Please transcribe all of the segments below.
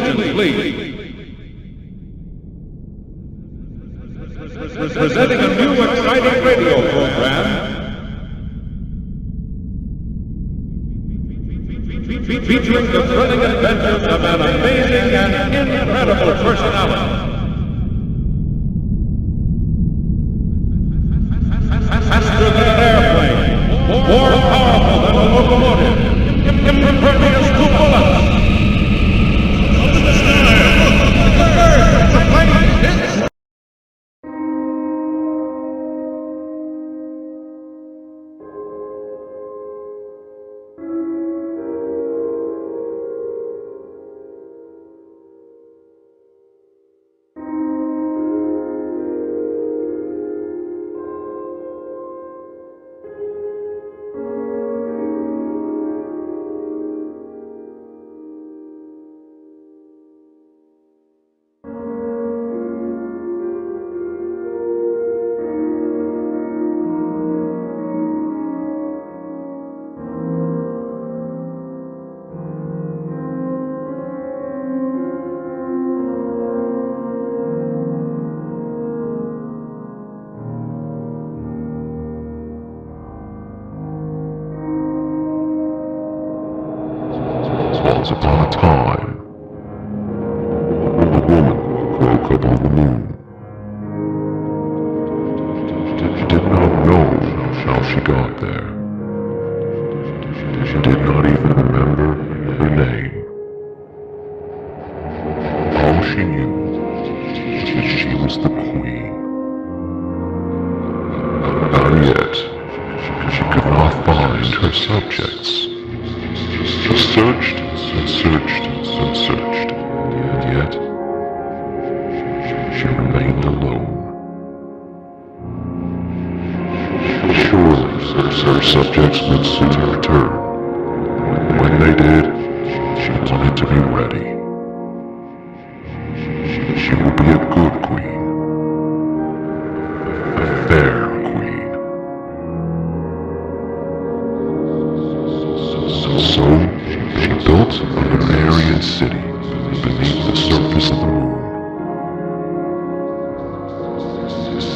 allegiance, please. Presenting a new exciting radio program featuring the thrilling adventures of an amazing and incredible personality. Faster than an airplane, more powerful than a locomotive, impervious to bullets. Up in the sky, look, the bird, the plane, it's... Once upon a time, a woman woke up on the moon. She did not know how she got there. She did not even remember her name. All she knew was that she was the queen. And yet, she could not find her subjects. She searched and searched and searched, and yet she remained alone. Surely her subjects would soon return. When they did, she wanted to be ready. She would be a good queen, a fair queen. So she built a Lunarian city beneath the surface of the moon.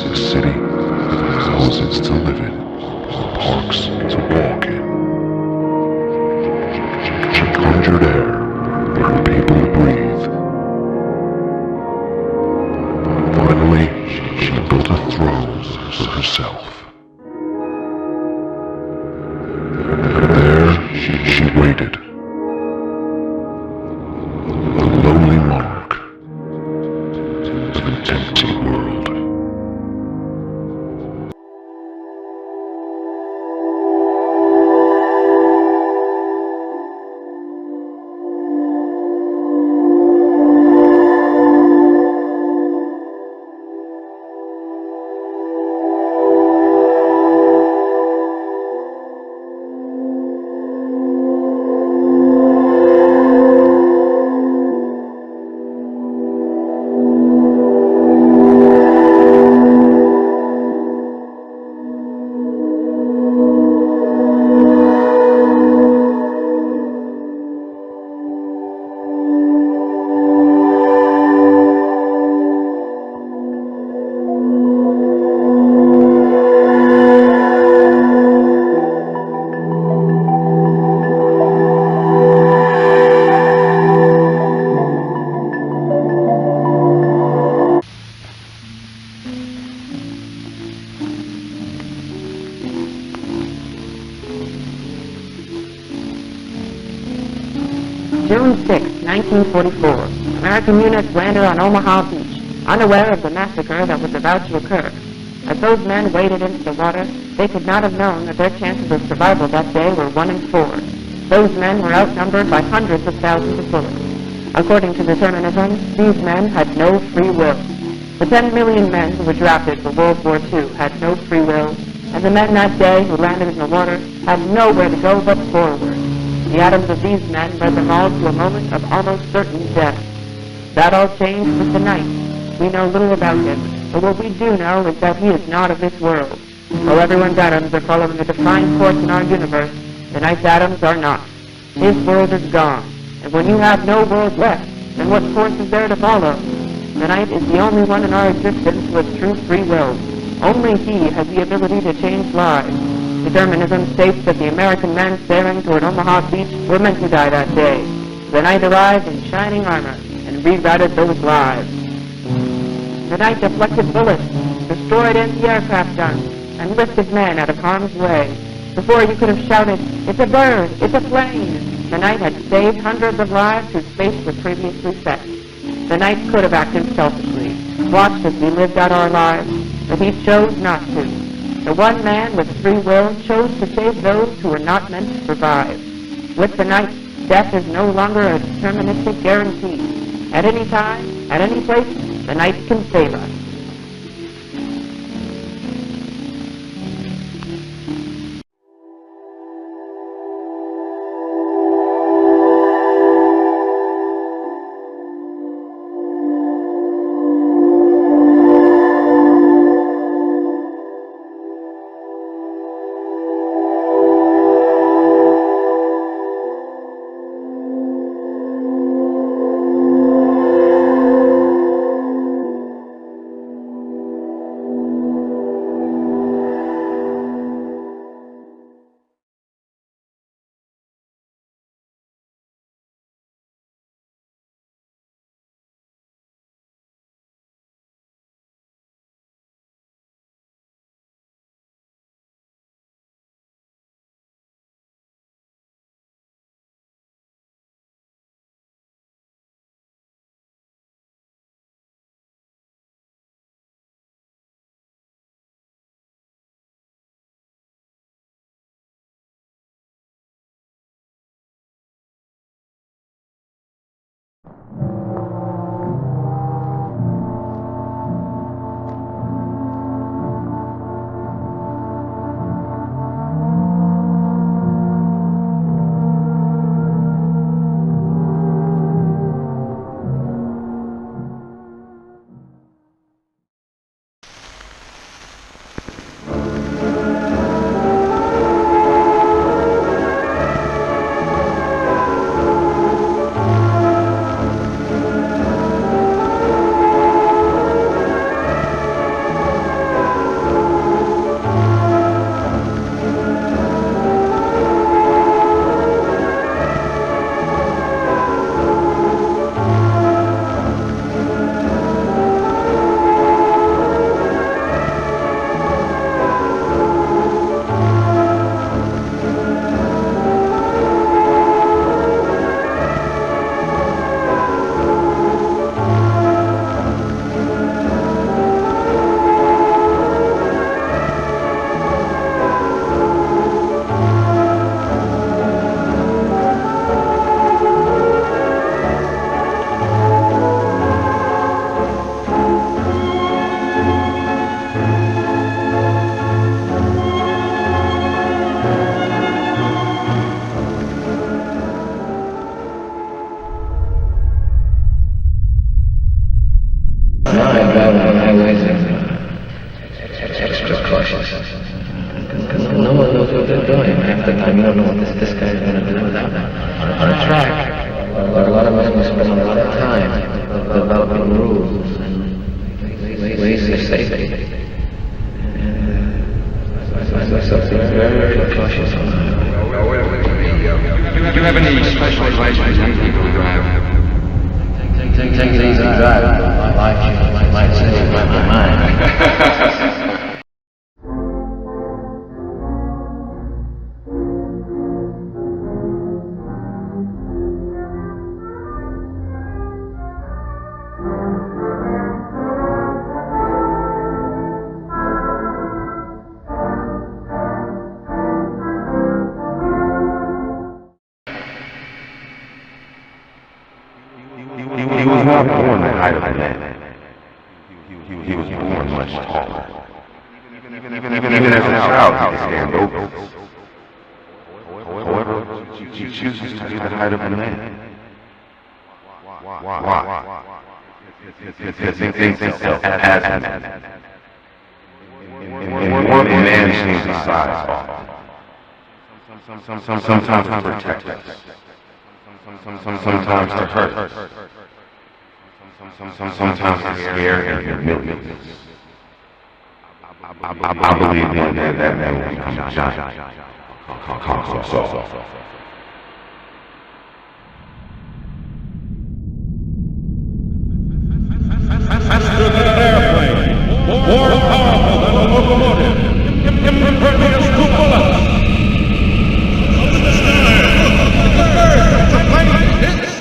A city with houses to live in, parks to walk in. She conjured air for her people to breathe. Finally, she built a throne for herself. And there she waited. A lonely monarch of an empty world. June 6, 1944, American units landed on Omaha Beach, unaware of the massacre that was about to occur. As those men waded into the water, they could not have known that their chances of survival that day were 1 in 4. Those men were outnumbered by hundreds of thousands of bullets. According to determinism, these men had no free will. The 10 million men who were drafted for World War II had no free will, and the men that day who landed in the water had nowhere to go but forward. The atoms of these men led them all to a moment of almost certain death. That all changed with the night. We know little about him, but what we do know is that he is not of this world. While everyone's atoms are following a defined course in our universe, the night's atoms are not. His world is gone, and when you have no world left, then what course is there to follow? The knight is the only one in our existence with true free will. Only he has the ability to change lives. Determinism states that the American men sailing toward Omaha Beach were meant to die that day. The knight arrived in shining armor and rerouted those lives. The knight deflected bullets, destroyed anti-aircraft guns, and lifted men out of harm's way. Before you could have shouted, "It's a bird! It's a plane!" the knight had saved hundreds of lives whose fates were previously set. The knight could have acted selfishly, watched as we lived out our lives, but he chose not to. The one man with free will chose to save those who were not meant to survive. With the knight, death is no longer a deterministic guarantee. At any time, at any place, the knight can save us. He was not born the height of a man. He was born much taller. Even as a child, he could stand over. However, he chooses to be the height of a man. Why? Because he thinks himself as a man. And one man seems to size off. Sometimes to protect us. Sometimes to hurt. Sometimes it's scary and humiliating. I believe one day that man will become a giant. Conquer us all. Faster than an airplane, more powerful than a locomotive, impervious to bullets. Up in the sky, look, the bird, the plane hits.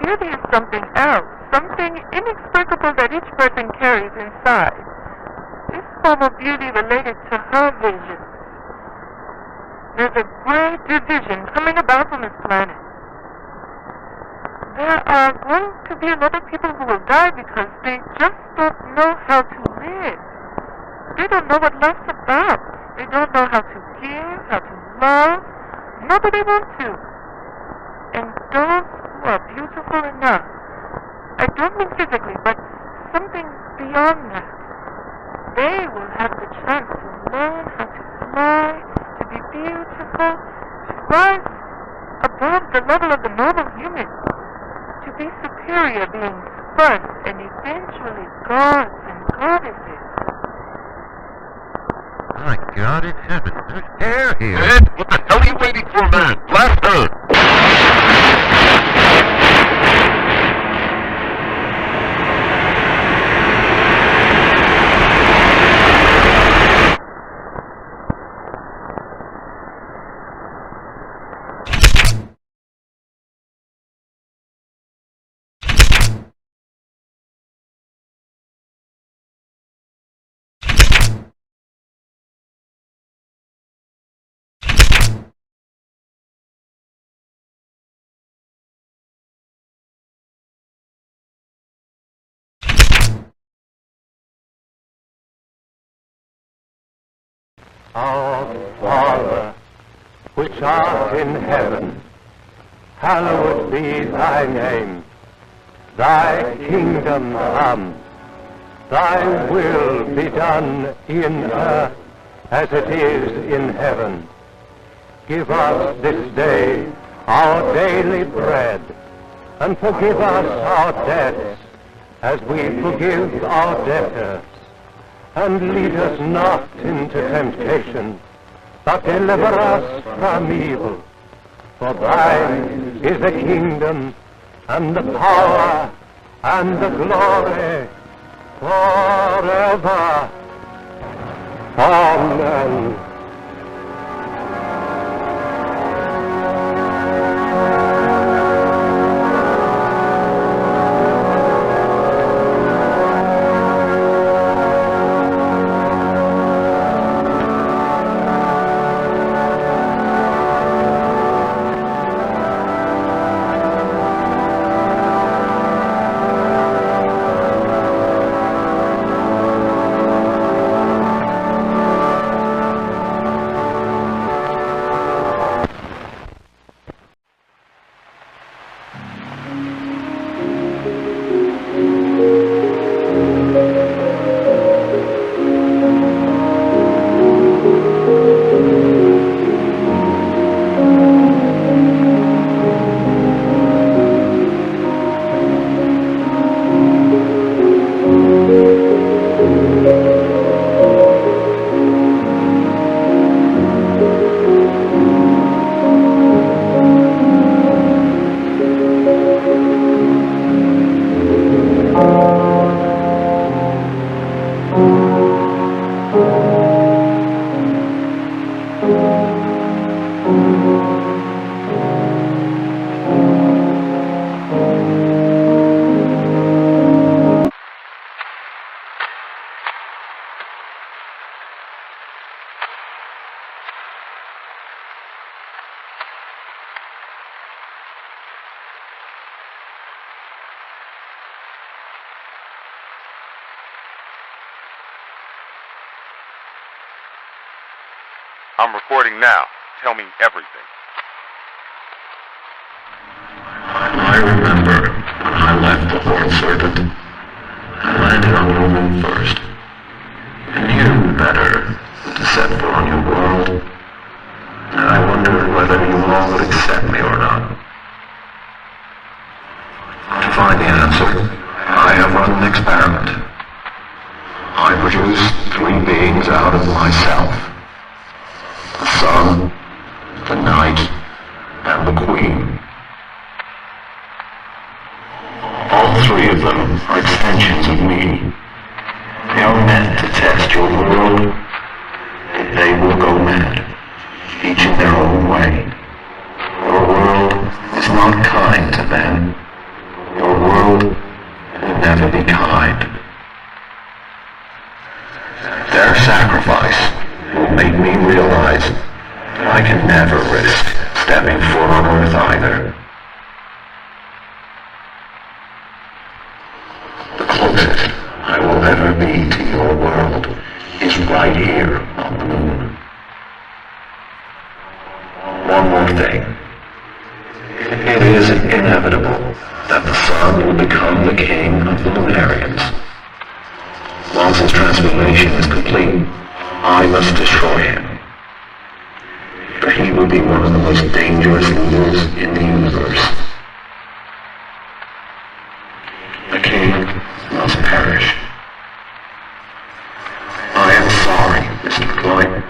Beauty is something else, something inexplicable that each person carries inside. This form of beauty related to her vision. There's a great division coming about on this planet. There are going to be a lot of people who will die because they just don't know how to live. They don't know what life's about. They don't know how to give, how to love, nor do they want to. And those who are beautiful enough, I don't mean physically, but something above the level of the normal human, to be superior beings first and eventually gods and goddesses. My God in heaven, there's air here. Ed, what the hell are you waiting for, man? Blast her! Our Father, which art in heaven, hallowed be thy name. Thy kingdom come, thy will be done in earth as it is in heaven. Give us this day our daily bread, and forgive us our debts as we forgive our debtors. And lead us not into temptation, but deliver us from evil. For thine is the kingdom, and the power, and the glory, forever. Amen. I'm recording now. Tell me everything. I remember when I left the Horn Serpent. I landed on Youniverse. And knew better to set foot on your world. And I wondered whether you all would accept me or not. To find the answer, I have run an experiment. I produced 3 beings out of myself. The sun, the night, and the queen. All 3 of them are extensions of me. They are meant to test your world, and they will go mad, each in their own way. Your world is not kind to them. Your world will never be kind. Their sacrifice will make me realize that I can never risk stepping foot on Earth either. The closest I will ever be to your world is right here on the moon. One more thing. It is inevitable that the sun will become the king of the Lunarians. Once his transformation is complete, I must destroy him. For he will be one of the most dangerous leaders in the universe. The king must perish. I am sorry, Mr. Dwight.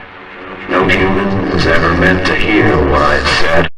No human was ever meant to hear what I said.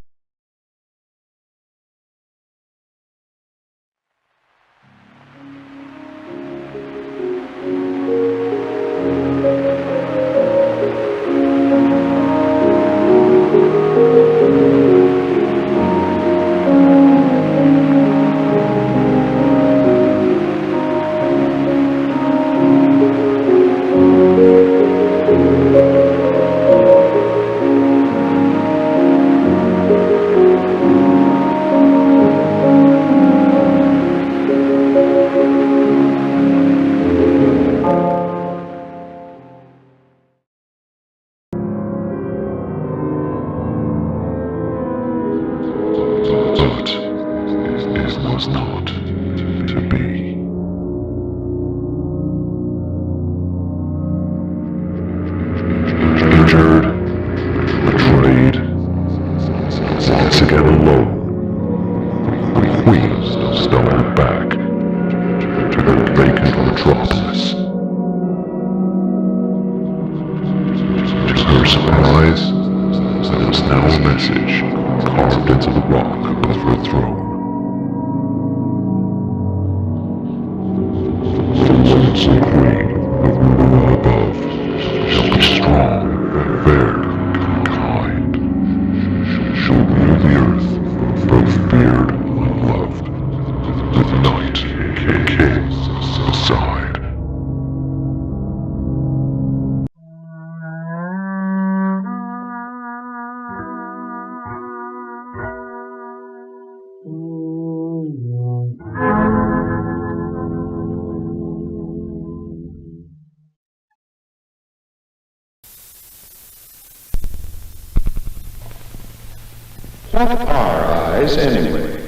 What are eyes, anyway?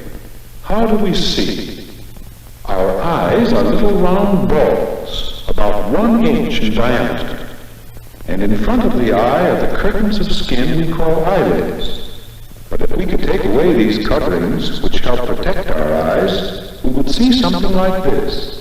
How do we see? Our eyes are little round balls, about 1 inch in diameter. And in front of the eye are the curtains of skin we call eyelids. But if we could take away these coverings, which help protect our eyes, we would see something like this.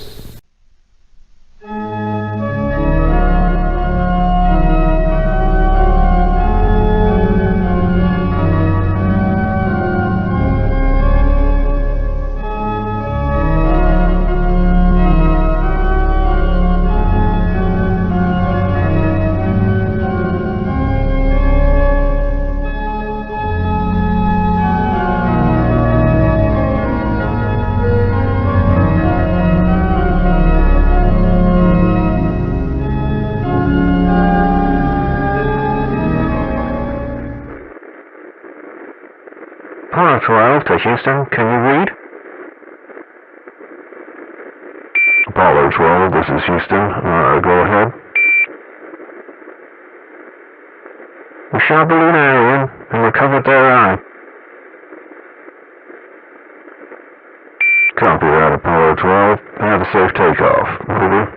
Houston, can you read? Apollo 12, this is Houston. Go ahead. We shot the Lunarian and recovered their eye. Copy that, Apollo 12. Have a safe takeoff. Over.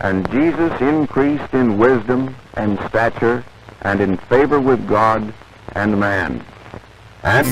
And Jesus increased in wisdom and stature and in favor with God and man. And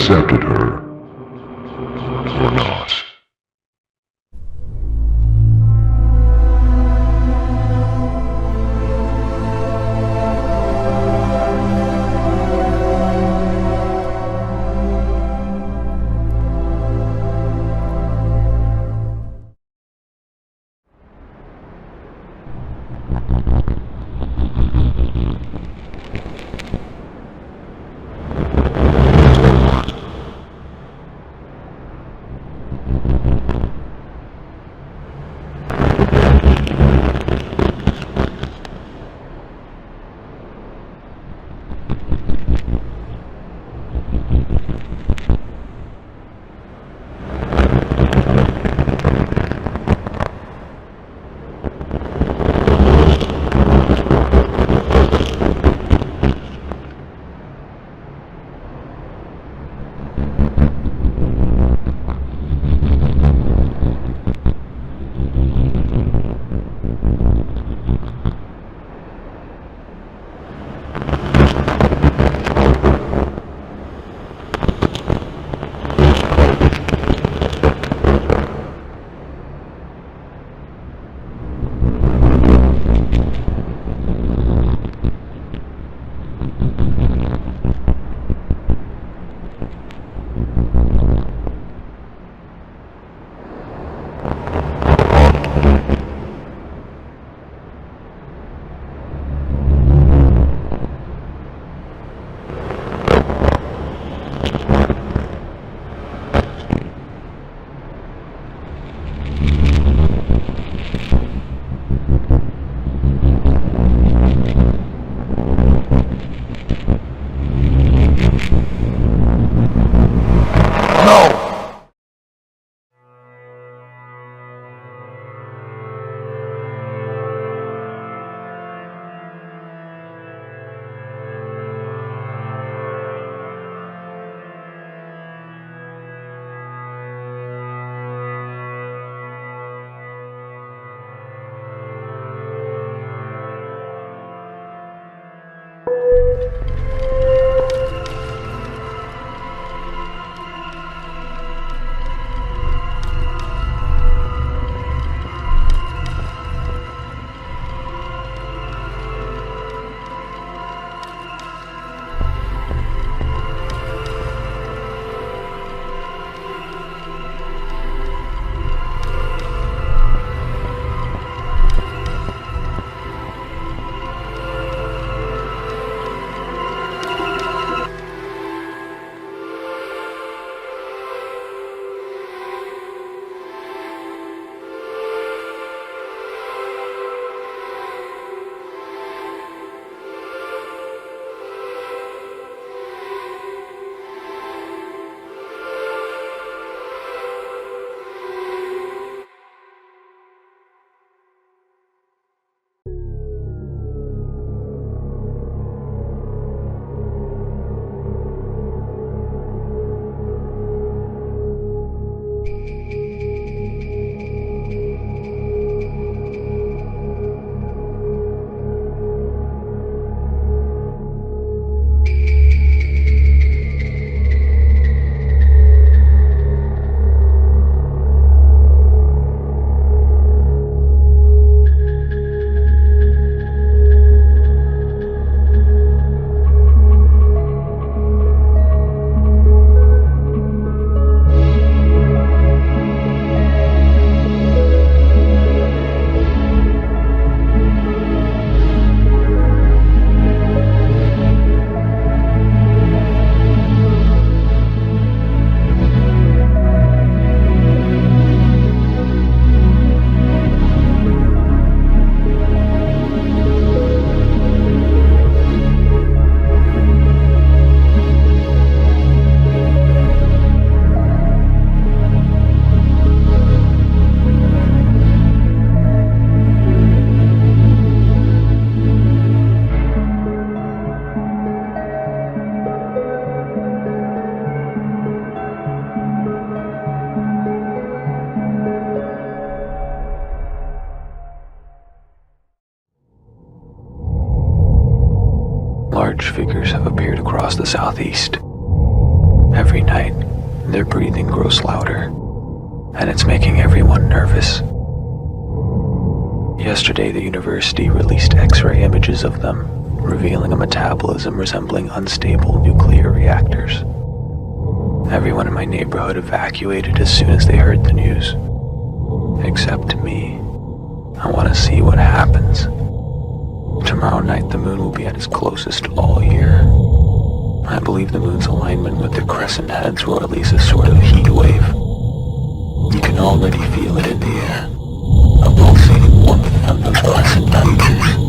accepted her or not. No! Large figures have appeared across the southeast. Every night, their breathing grows louder, and it's making everyone nervous. Yesterday, the university released X-ray images of them, revealing a metabolism resembling unstable nuclear reactors. Everyone in my neighborhood evacuated as soon as they heard the news. Except me. I want to see what happens. Tomorrow night the moon will be at its closest all year. I believe the moon's alignment with the crescent heads will release a sort of heat wave. You can already feel it in the air. A pulsating warmth from those crescent features.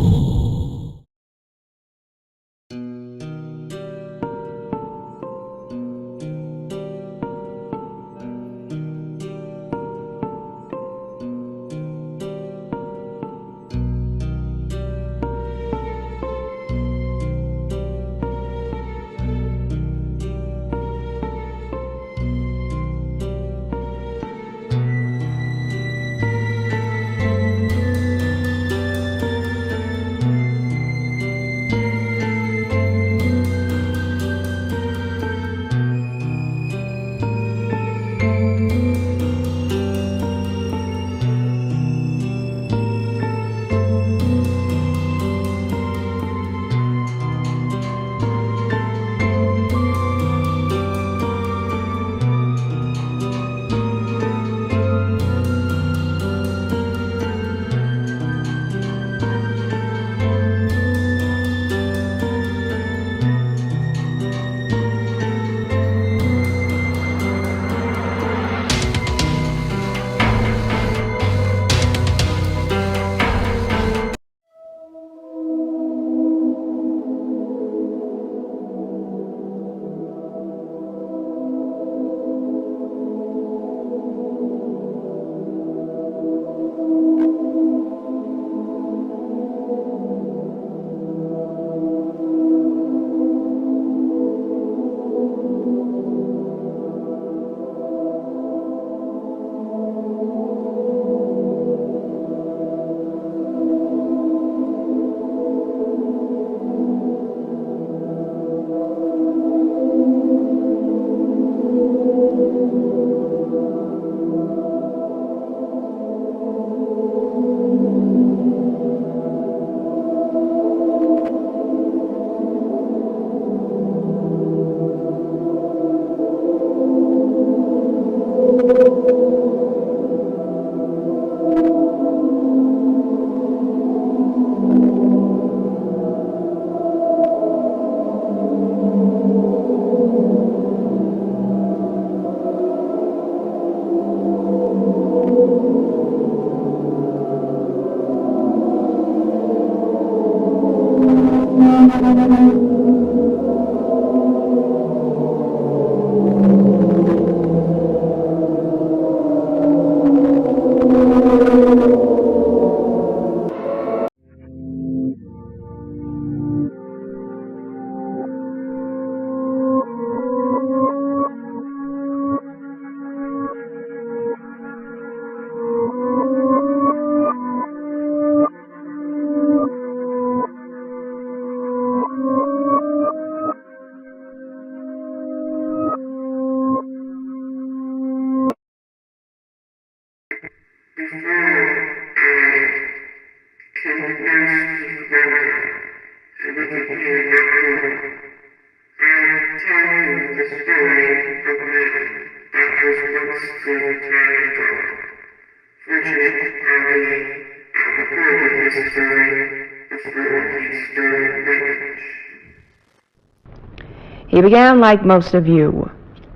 He began like most of you,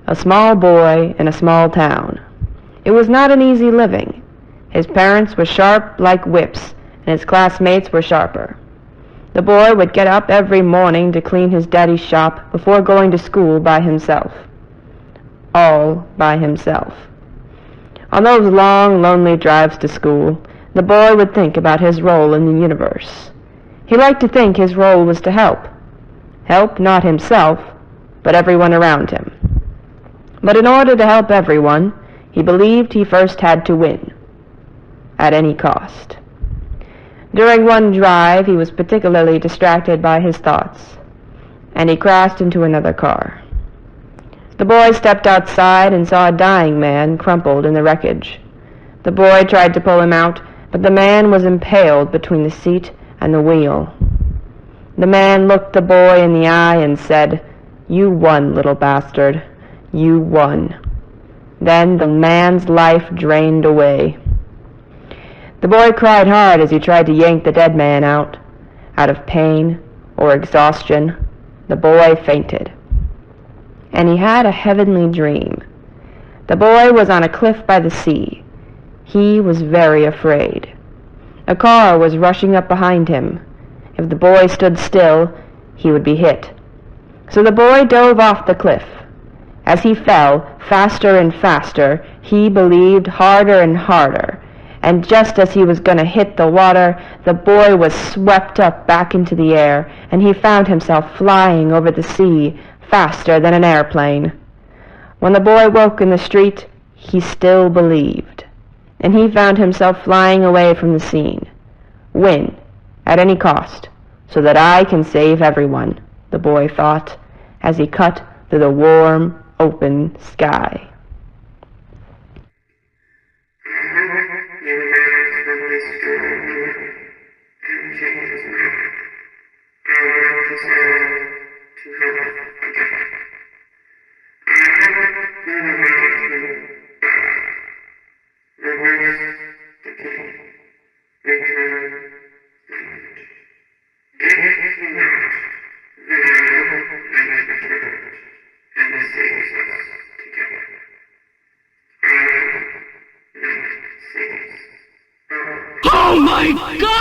a small boy in a small town. It was not an easy living. His parents were sharp like whips, and his classmates were sharper. The boy would get up every morning to clean his daddy's shop before going to school by himself. All by himself. On those long, lonely drives to school, the boy would think about his role in the universe. He liked to think his role was to help. Help not himself, but everyone around him. But in order to help everyone, he believed he first had to win, at any cost. During one drive, he was particularly distracted by his thoughts, and he crashed into another car. The boy stepped outside and saw a dying man crumpled in the wreckage. The boy tried to pull him out, but the man was impaled between the seat and the wheel. The man looked the boy in the eye and said, "You won, little bastard. You won." Then the man's life drained away. The boy cried hard as he tried to yank the dead man out. Out of pain or exhaustion, the boy fainted. And he had a heavenly dream. The boy was on a cliff by the sea. He was very afraid. A car was rushing up behind him. If the boy stood still, he would be hit. So the boy dove off the cliff. As he fell, faster and faster, he believed harder and harder. And just as he was going to hit the water, the boy was swept up back into the air, and he found himself flying over the sea faster than an airplane. When the boy woke in the street, he still believed. And he found himself flying away from the scene. Win, at any cost, so that I can save everyone, the boy thought, as he cut through the warm, open sky. Oh my God!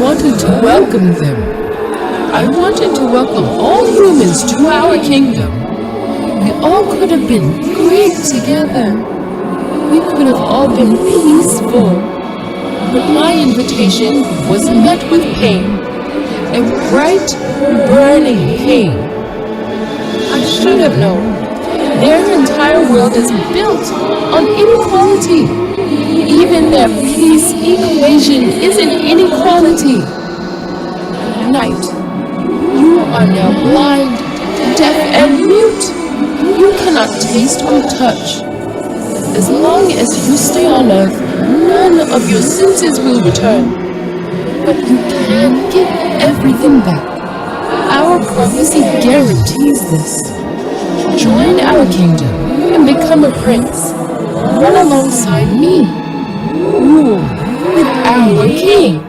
wanted to welcome them. I wanted to welcome all humans to our kingdom. We all could have been great together. We could have all been peaceful. But my invitation was met with pain. A bright, burning pain. I should have known. Their entire world is built on inequality. Even their peace equation is an inequality. Night, you are now blind, deaf, and mute. You cannot taste or touch. As long as you stay on Earth, none of your senses will return. But you can get everything back. Our prophecy guarantees this. Join our kingdom and become a prince. Run alongside me. Rule with our king.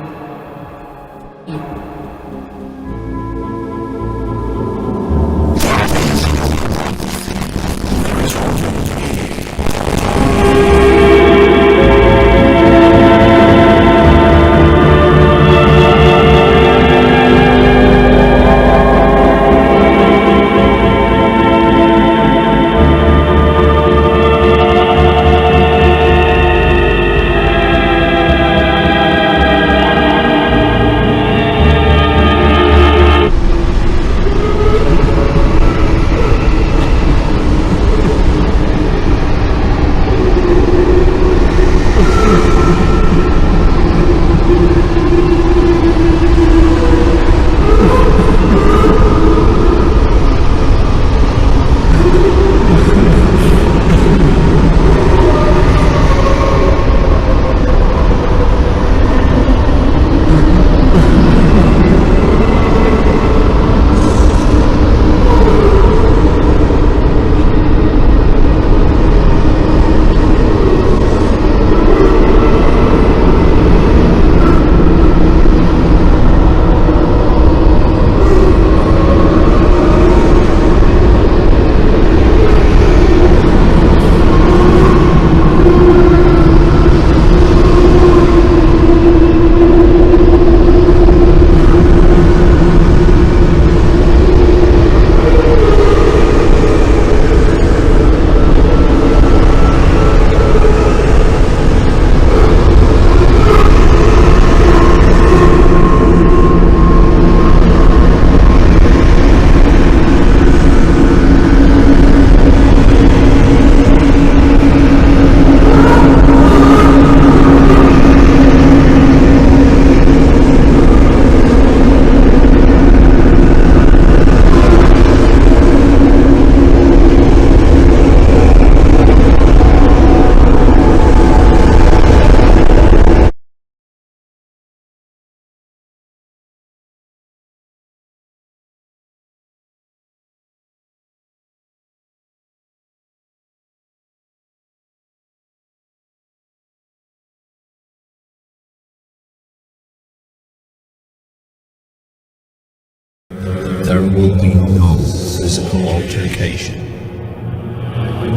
There will be no physical altercation.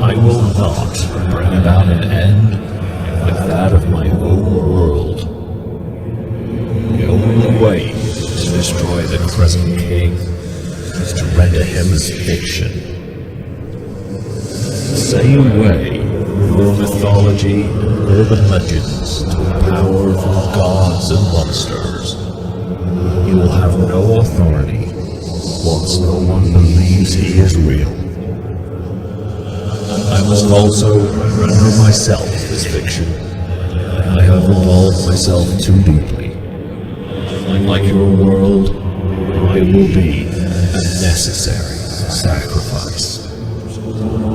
I will not bring about an end with that of my own world. The only way to destroy the Crescent King is to render him as fiction. The same way your mythology and urban legends to power from gods and monsters. You will have no authority once no one believes he is real. I must also render myself as fiction. I have involved myself too deeply. Like your world, I will be a necessary sacrifice.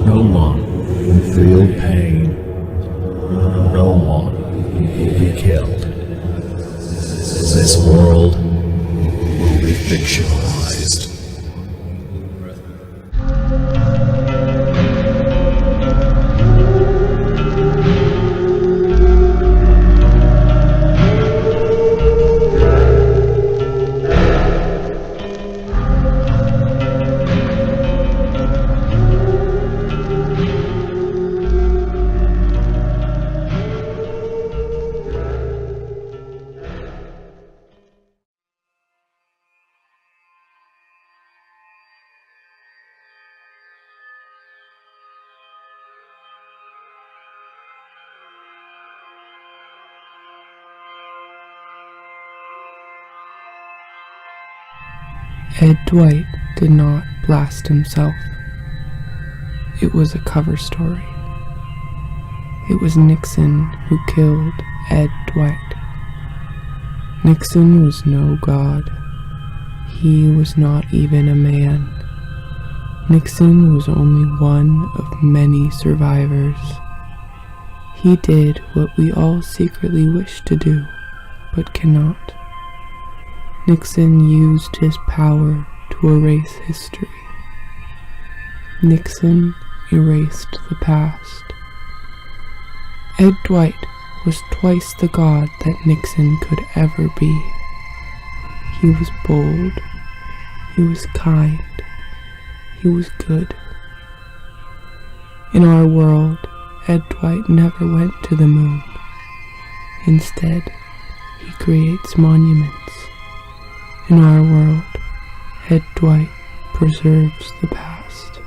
No one will feel pain. No one will be killed. This world will be fictionalized. Ed Dwight did not blast himself. It was a cover story. It was Nixon who killed Ed Dwight. Nixon was no god. He was not even a man. Nixon was only one of many survivors. He did what we all secretly wish to do, but cannot. Nixon used his power to erase history. Nixon erased the past. Ed Dwight was twice the god that Nixon could ever be. He was bold. He was kind. He was good. In our world, Ed Dwight never went to the moon. Instead, he creates monuments. In our world, Ed Dwight preserves the past.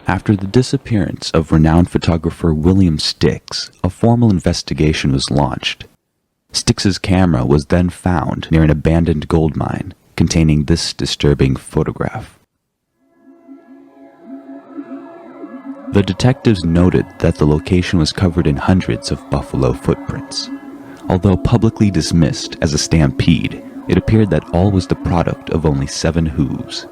After the disappearance of renowned photographer William Stix, a formal investigation was launched. Stix's camera was then found near an abandoned gold mine containing this disturbing photograph. The detectives noted that the location was covered in hundreds of buffalo footprints. Although publicly dismissed as a stampede, it appeared that all was the product of only 7 hooves.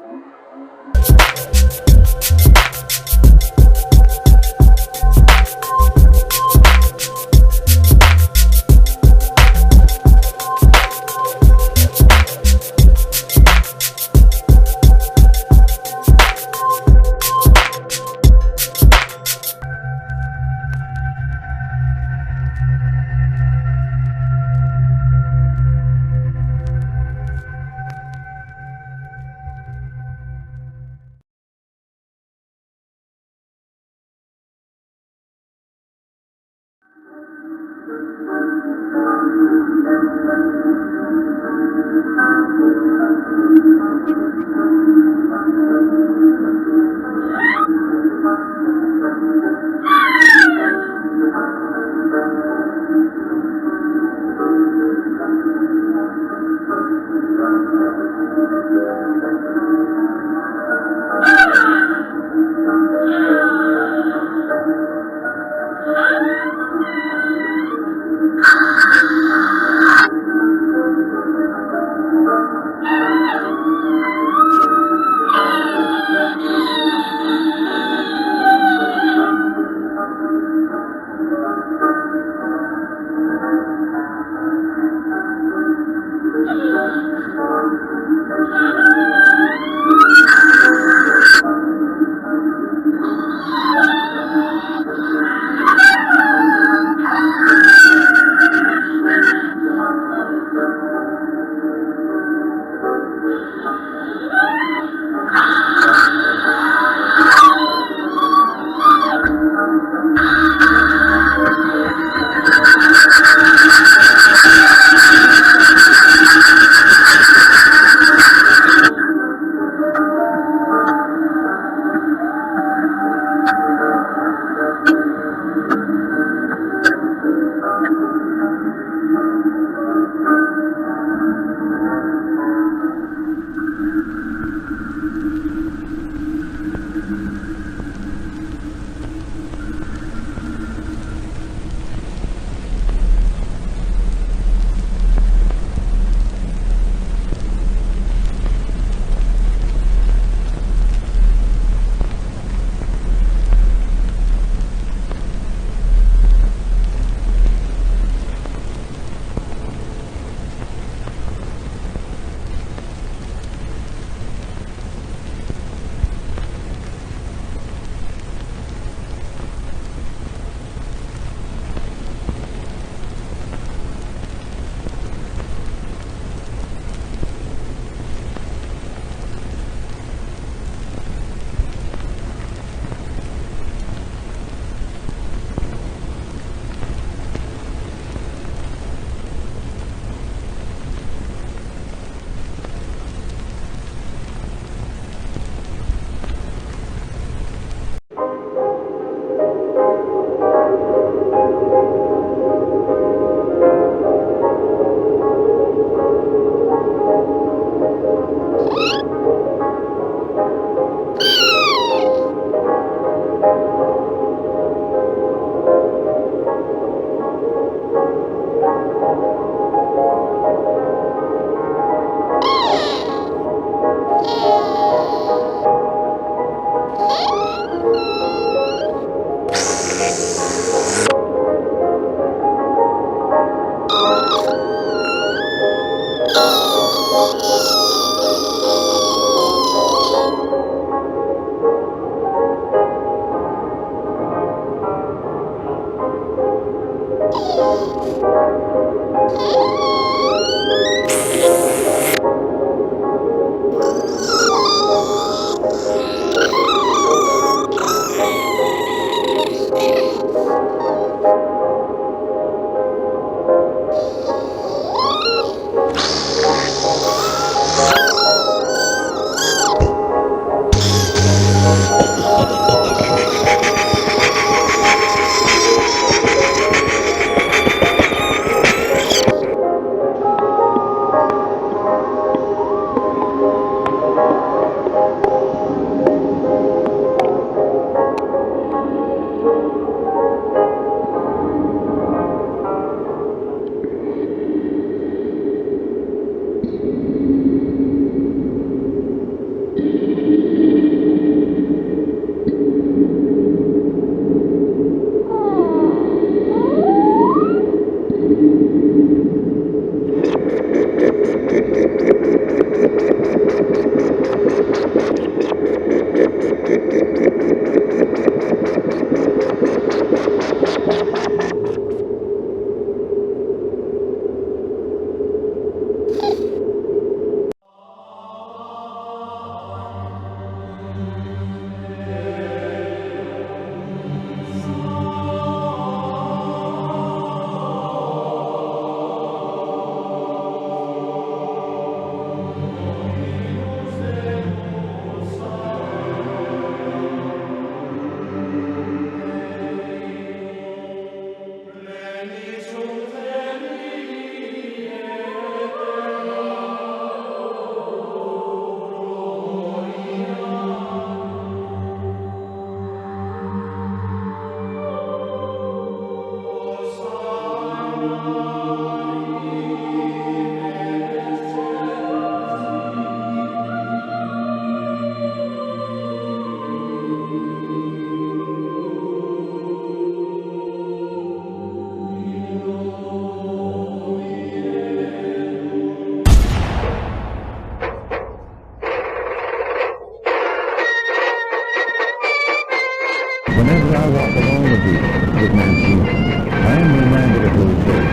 Whenever I walk along the beach with Nancy, I am reminded of those days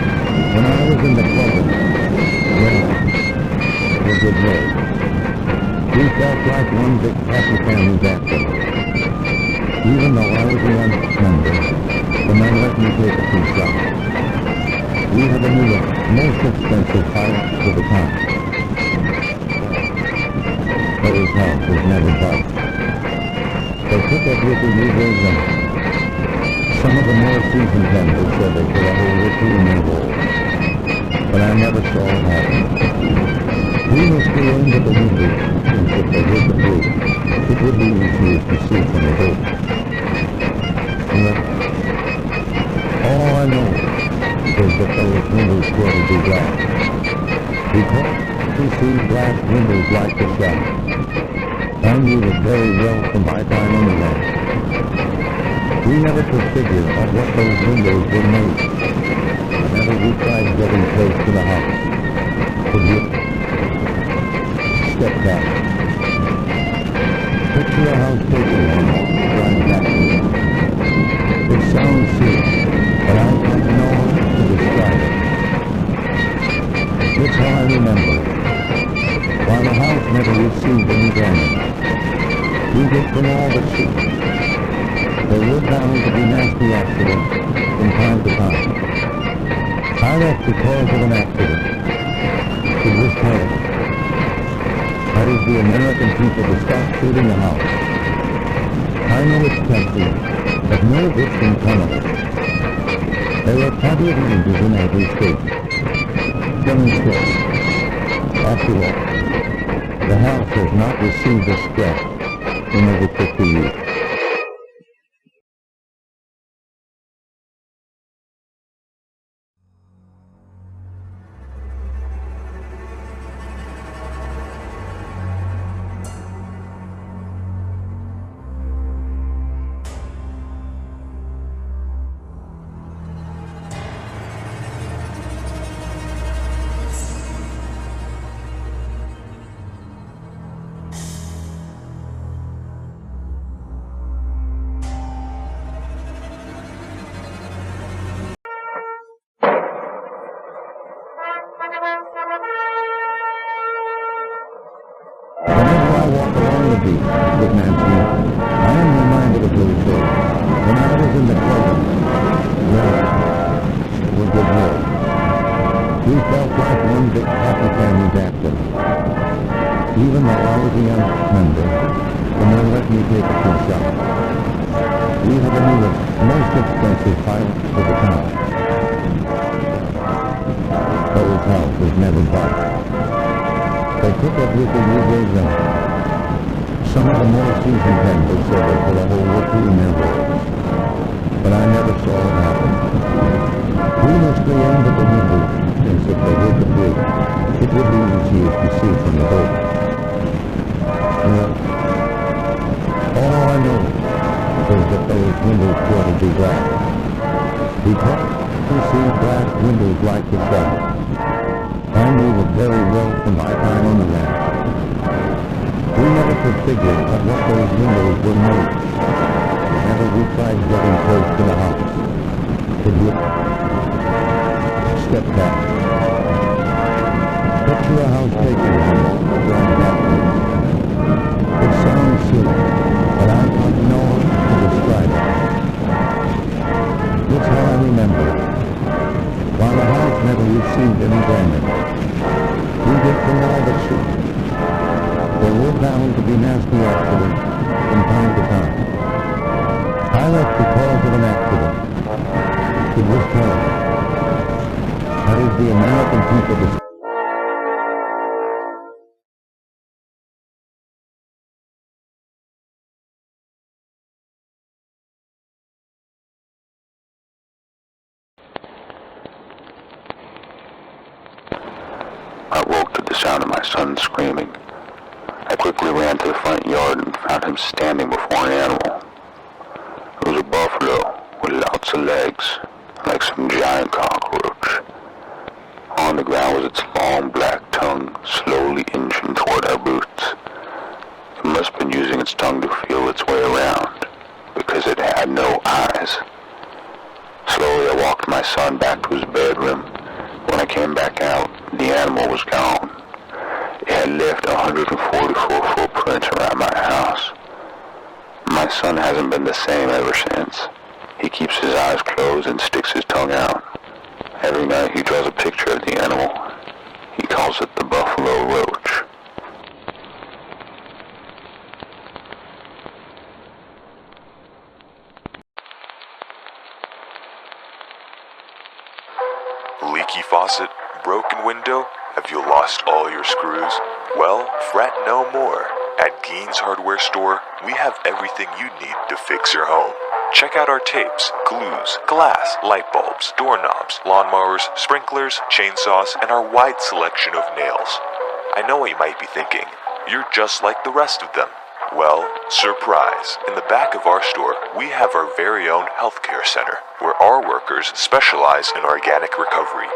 when I was in the closet. Well, it was good. We felt like one big happy family back then. Even though I was a young member, the man let me take a few shots. We had the most expensive house for the time. But his house was never bought. They took us with the Negroes, and some of the more seasoned members said they could have hold it to the Negroes. But I never saw it happen. We must be aimed at the windows, since if they hit the roof, it would be easier to see from the boat. Well, all I know is that those windows will be glass. Because we see glass windows like the sky. And we were very well from my time on the land. We never could figure out what those windows were made. Whenever we tried getting close to the house, could we step back? Picture a house taken one running back to it. It sounds silly, but I don't know how to describe it. It's how I remember it. While the house never received any damage, we get from all the sheep. There were bound to be nasty accidents from time to time. I left because of an accident. It was terrible. That is the American people to stop shooting the house. I know it's tempting, but no good can come of it. There are plenty of angels in every state. Demonstrate. After all, the house has not received a scratch in over 50 years. Whenever I walk along the beach with Nancy, I am reminded of those days when I was in the club. Well, with good will. We felt like one big happy family back then. Even though I was a young member, and they let me take a few shots. We had the newest, most expensive pilots for the town. Those houses never bought. They took everything we gave them. Some of the more seasoned members said they put a whole rookie in their roles. But I never saw it happen. We must the end of the window, since if they hit the bridge, it would be easier to see from the boat. Well, all I know is that those windows were to be glass. We kept to see glass windows like the sun. I knew it very well from my time on the ranch. We never could figure out what those windows were made. Whenever we tried getting close to the house, it would step back. Picture a house taken from the ground backwards. It sounds silly, but I don't know how to describe it. That's how I remember it. While the house never received any damage, we did from all the shit. There were bound to be nasty accidents from time to time. I left because of an accident. It was terrible. That is the American people. I woke to the sound of my son screaming. I quickly ran to the front yard and found him standing before an animal. It was a buffalo with lots of legs, like some giant cockroach. On the ground was its long black tongue, slowly inching toward our boots. It must have been using its tongue to feel its way around, because it had no eyes. Slowly I walked my son back to his bedroom. When I came back out, the animal was gone. It had left 144 footprints around my house. My son hasn't been the same ever since. He keeps his eyes closed and sticks his tongue out. Every night he draws a picture of the animal. He calls it the buffalo roach. Leaky faucet? Broken window? Have you lost all your screws? Well, fret no more. At Gein's Hardware Store, we have everything you need to fix your home. Check out our tapes, glues, glass, light bulbs, doorknobs, lawnmowers, sprinklers, chainsaws, and our wide selection of nails. I know what you might be thinking. You're just like the rest of them. Well, surprise. In the back of our store, we have our very own healthcare center, where our workers specialize in organic recovery.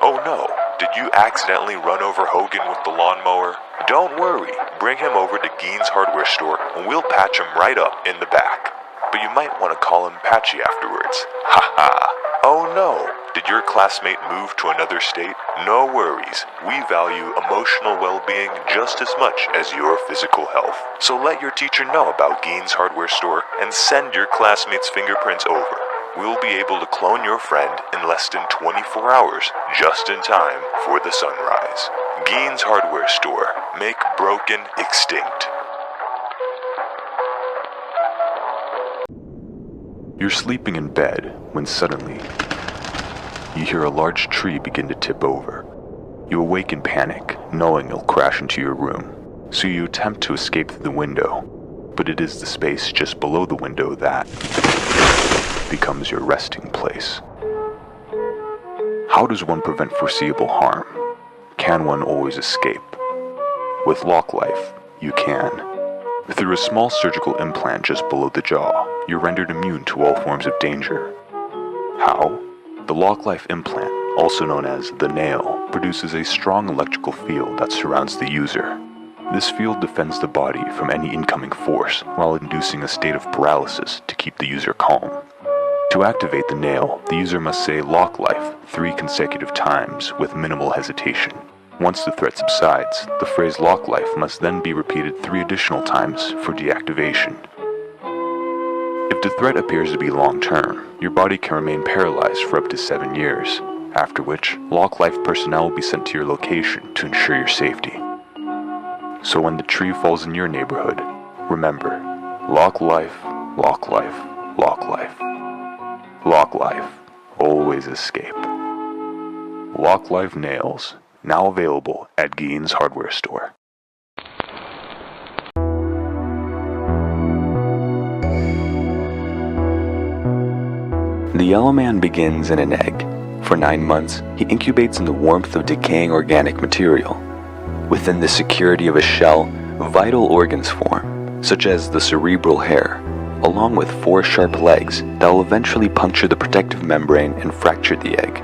Oh no, did you accidentally run over Hogan with the lawnmower? Don't worry, bring him over to Gein's Hardware Store and we'll patch him right up in the back. But you might want to call him Patchy afterwards. Ha ha. Oh no, did your classmate move to another state? No worries, we value emotional well-being just as much as your physical health. So let your teacher know about Gein's Hardware Store and send your classmate's fingerprints over. We'll be able to clone your friend in less than 24 hours, just in time for the sunrise. Gein's Hardware Store. Make broken extinct. You're sleeping in bed when suddenly you hear a large tree begin to tip over. You awake in panic, knowing it'll crash into your room. So you attempt to escape through the window, but it is the space just below the window that becomes your resting place. How does one prevent foreseeable harm? Can one always escape? With Lock Life, you can. Through a small surgical implant just below the jaw, you're rendered immune to all forms of danger. How? The Lock Life implant, also known as the nail, produces a strong electrical field that surrounds the user. This field defends the body from any incoming force while inducing a state of paralysis to keep the user calm. To activate the nail, the user must say "lock life" 3 consecutive times with minimal hesitation. Once the threat subsides, the phrase "lock life" must then be repeated 3 additional times for deactivation. If the threat appears to be long-term, your body can remain paralyzed for up to 7 years, after which lock life personnel will be sent to your location to ensure your safety. So when the tree falls in your neighborhood, remember, lock life, lock life, lock life. Lock life, always escape. Lock life nails, now available at Gein's hardware store. The yellow man begins in an egg. For 9 months, he incubates in the warmth of decaying organic material. Within the security of a shell, vital organs form, such as the cerebral hair, along with 4 sharp legs that will eventually puncture the protective membrane and fracture the egg,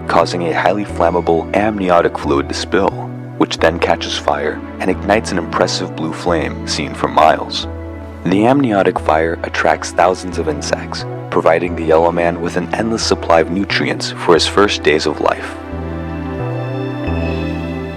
causing a highly flammable amniotic fluid to spill, which then catches fire and ignites an impressive blue flame seen for miles. The amniotic fire attracts thousands of insects, providing the yellow man with an endless supply of nutrients for his first days of life.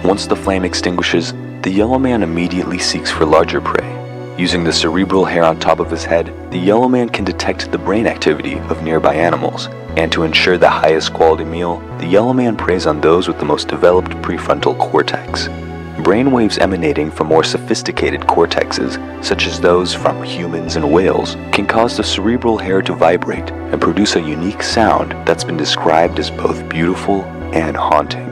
Once the flame extinguishes, the yellow man immediately seeks for larger prey. Using the cerebral hair on top of his head, the yellow man can detect the brain activity of nearby animals, and to ensure the highest quality meal, the yellow man preys on those with the most developed prefrontal cortex. Brainwaves emanating from more sophisticated cortexes, such as those from humans and whales, can cause the cerebral hair to vibrate and produce a unique sound that's been described as both beautiful and haunting.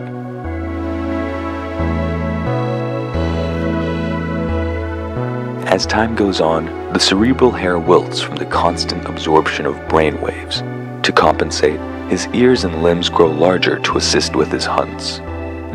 As time goes on, the cerebral hair wilts from the constant absorption of brainwaves. To compensate, his ears and limbs grow larger to assist with his hunts.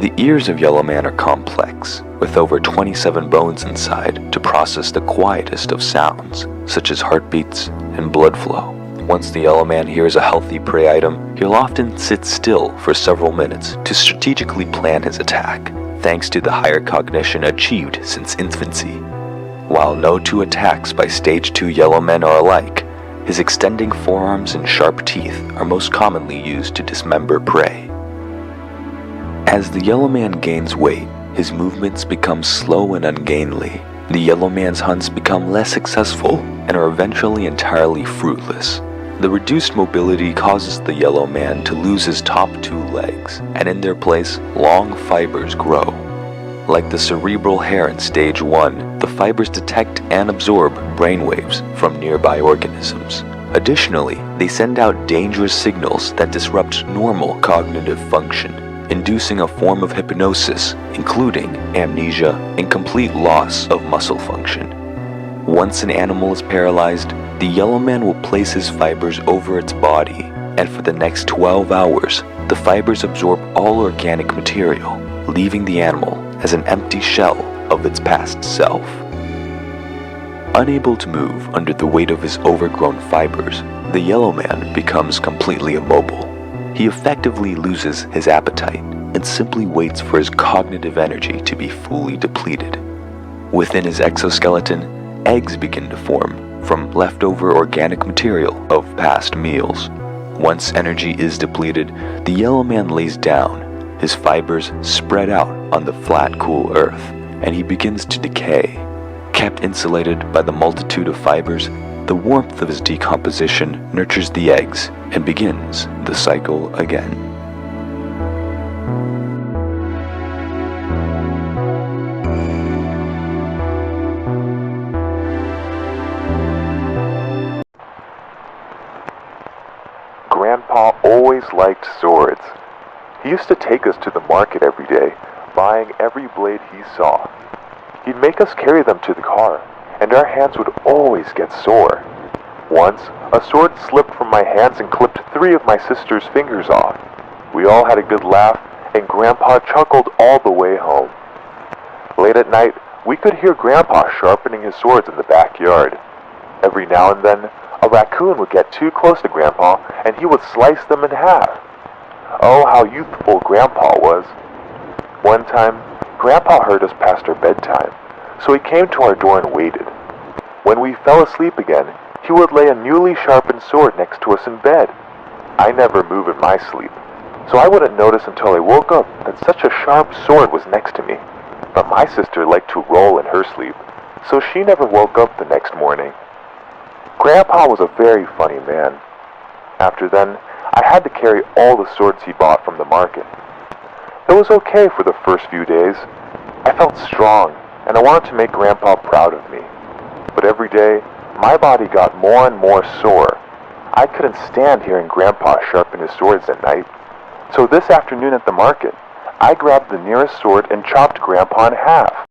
The ears of Yellow Man are complex, with over 27 bones inside to process the quietest of sounds, such as heartbeats and blood flow. Once the Yellow Man hears a healthy prey item, he'll often sit still for several minutes to strategically plan his attack, thanks to the higher cognition achieved since infancy. While no 2 attacks by Stage 2 Yellow Men are alike, his extending forearms and sharp teeth are most commonly used to dismember prey. As the Yellow Man gains weight, his movements become slow and ungainly. The Yellow Man's hunts become less successful and are eventually entirely fruitless. The reduced mobility causes the Yellow Man to lose his top 2 legs, and in their place, long fibers grow. Like the cerebral hair in Stage 1, the fibers detect and absorb brainwaves from nearby organisms. Additionally, they send out dangerous signals that disrupt normal cognitive function, inducing a form of hypnosis, including amnesia and complete loss of muscle function. Once an animal is paralyzed, the Yellow Man will place his fibers over its body, and for the next 12 hours, the fibers absorb all organic material, leaving the animal as an empty shell of its past self. Unable to move under the weight of his overgrown fibers, the Yellow Man becomes completely immobile. He effectively loses his appetite and simply waits for his cognitive energy to be fully depleted. Within his exoskeleton, eggs begin to form from leftover organic material of past meals. Once energy is depleted, the Yellow Man lays down, his fibers spread out on the flat, cool earth, and he begins to decay. Kept insulated by the multitude of fibers, the warmth of his decomposition nurtures the eggs and begins the cycle again. Grandpa always liked swords. He used to take us to the market every day, buying every blade he saw. He'd make us carry them to the car, and our hands would always get sore. Once, a sword slipped from my hands and clipped 3 of my sister's fingers off. We all had a good laugh, and Grandpa chuckled all the way home. Late at night, we could hear Grandpa sharpening his swords in the backyard. Every now and then, a raccoon would get too close to Grandpa, and he would slice them in half. Oh, how youthful Grandpa was. One time, Grandpa heard us past our bedtime, so he came to our door and waited. When we fell asleep again, he would lay a newly sharpened sword next to us in bed. I never move in my sleep, so I wouldn't notice until I woke up that such a sharp sword was next to me. But my sister liked to roll in her sleep, so she never woke up the next morning. Grandpa was a very funny man. After then, I had to carry all the swords he bought from the market. It was okay for the first few days. I felt strong, and I wanted to make Grandpa proud of me. But every day, my body got more and more sore. I couldn't stand hearing Grandpa sharpen his swords at night. So this afternoon at the market, I grabbed the nearest sword and chopped Grandpa in half.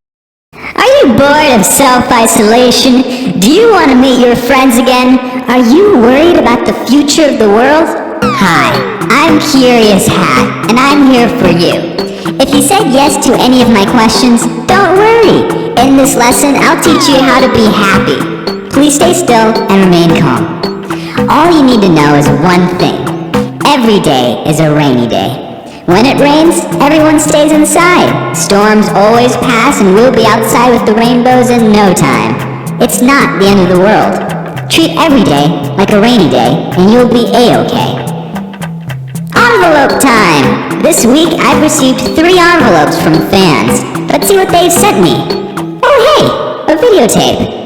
Are you bored of self-isolation? Do you want to meet your friends again? Are you worried about the future of the world? Hi, I'm Curious Hat, and I'm here for you. If you said yes to any of my questions, don't worry. In this lesson, I'll teach you how to be happy. Please stay still and remain calm. All you need to know is one thing. Every day is a rainy day. When it rains, everyone stays inside. Storms always pass and we'll be outside with the rainbows in no time. It's not the end of the world. Treat every day like a rainy day and you'll be A-okay. Envelope time! This week I've received 3 envelopes from fans. Let's see what they've sent me. Oh hey, a videotape.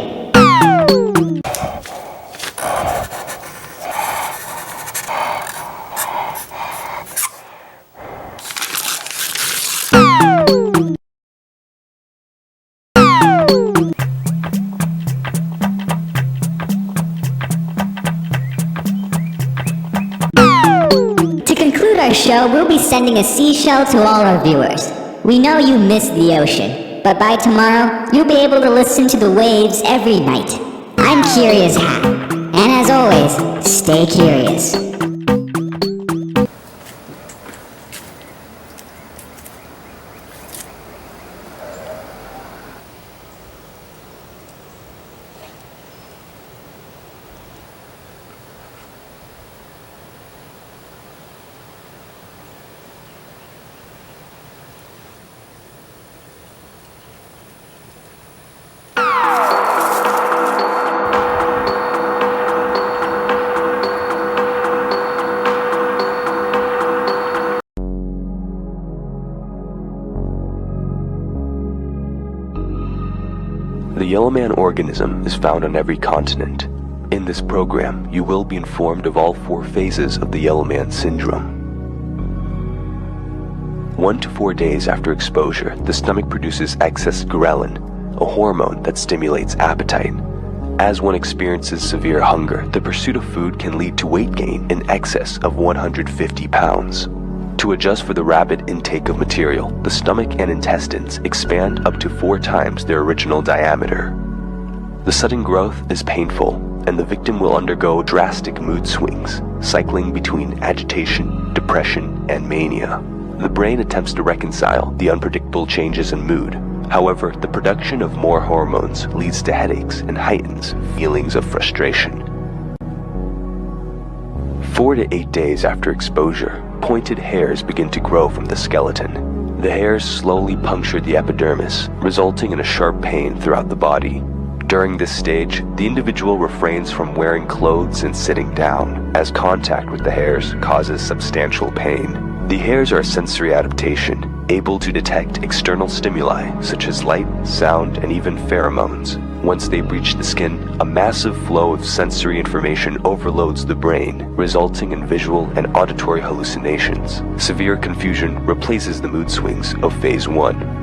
We'll be sending a seashell to all our viewers. We know you miss the ocean, but by tomorrow, you'll be able to listen to the waves every night. I'm Curious Hat, and as always, stay curious. The Yellow Man organism is found on every continent. In this program, you will be informed of all 4 phases of the Yellow Man syndrome. 1 to 4 days after exposure, the stomach produces excess ghrelin, a hormone that stimulates appetite. As one experiences severe hunger, the pursuit of food can lead to weight gain in excess of 150 pounds. To adjust for the rapid intake of material, the stomach and intestines expand up to 4 times their original diameter. The sudden growth is painful, and the victim will undergo drastic mood swings, cycling between agitation, depression, and mania. The brain attempts to reconcile the unpredictable changes in mood. However, the production of more hormones leads to headaches and heightens feelings of frustration. 4 to 8 days after exposure, pointed hairs begin to grow from the skeleton. The hairs slowly puncture the epidermis, resulting in a sharp pain throughout the body. During this stage, the individual refrains from wearing clothes and sitting down, as contact with the hairs causes substantial pain. The hairs are a sensory adaptation, able to detect external stimuli such as light, sound, and even pheromones. Once they breach the skin, a massive flow of sensory information overloads the brain, resulting in visual and auditory hallucinations. Severe confusion replaces the mood swings of Phase 1.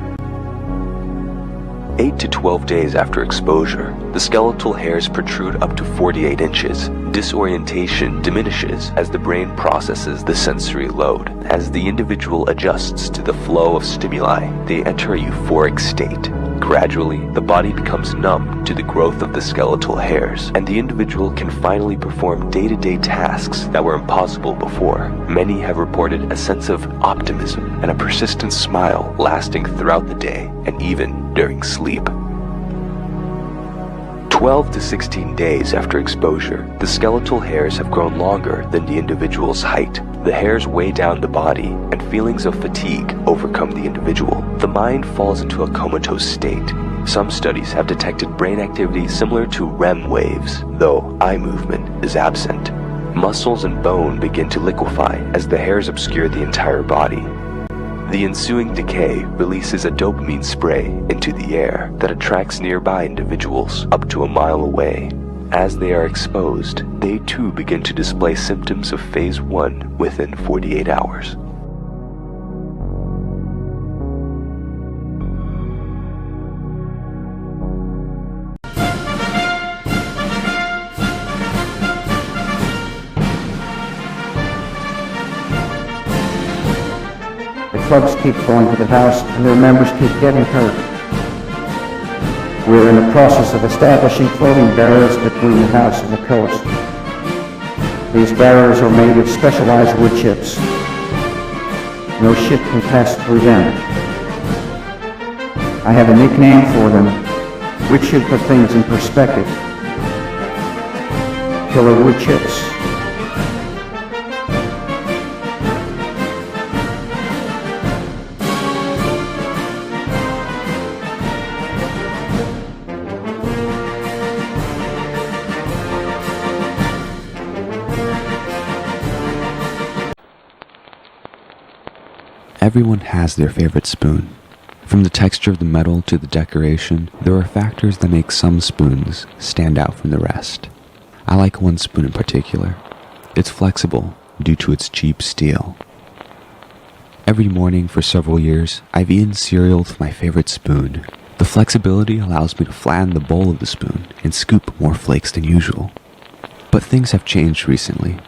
8 to 12 days after exposure, the skeletal hairs protrude up to 48 inches. Disorientation diminishes as the brain processes the sensory load. As the individual adjusts to the flow of stimuli, they enter a euphoric state. Gradually, the body becomes numb to the growth of the skeletal hairs, and the individual can finally perform day-to-day tasks that were impossible before. Many have reported a sense of optimism and a persistent smile lasting throughout the day and even during sleep. 12 to 16 days after exposure, the skeletal hairs have grown longer than the individual's height. The hairs weigh down the body, and feelings of fatigue overcome the individual. The mind falls into a comatose state. Some studies have detected brain activity similar to REM waves, though eye movement is absent. Muscles and bone begin to liquefy as the hairs obscure the entire body. The ensuing decay releases a dopamine spray into the air that attracts nearby individuals up to a mile away. As they are exposed, they too begin to display symptoms of phase 1 within 48 hours. Clubs keep going to the house and their members keep getting hurt. We're in the process of establishing floating barriers between the house and the coast. These barriers are made of specialized wood chips. No ship can pass through them. I have a nickname for them, which should put things in perspective. Killer wood chips. Everyone has their favorite spoon. From the texture of the metal to the decoration, there are factors that make some spoons stand out from the rest. I like one spoon in particular. It's flexible due to its cheap steel. Every morning for several years, I've eaten cereal with my favorite spoon. The flexibility allows me to flatten the bowl of the spoon and scoop more flakes than usual. But things have changed recently.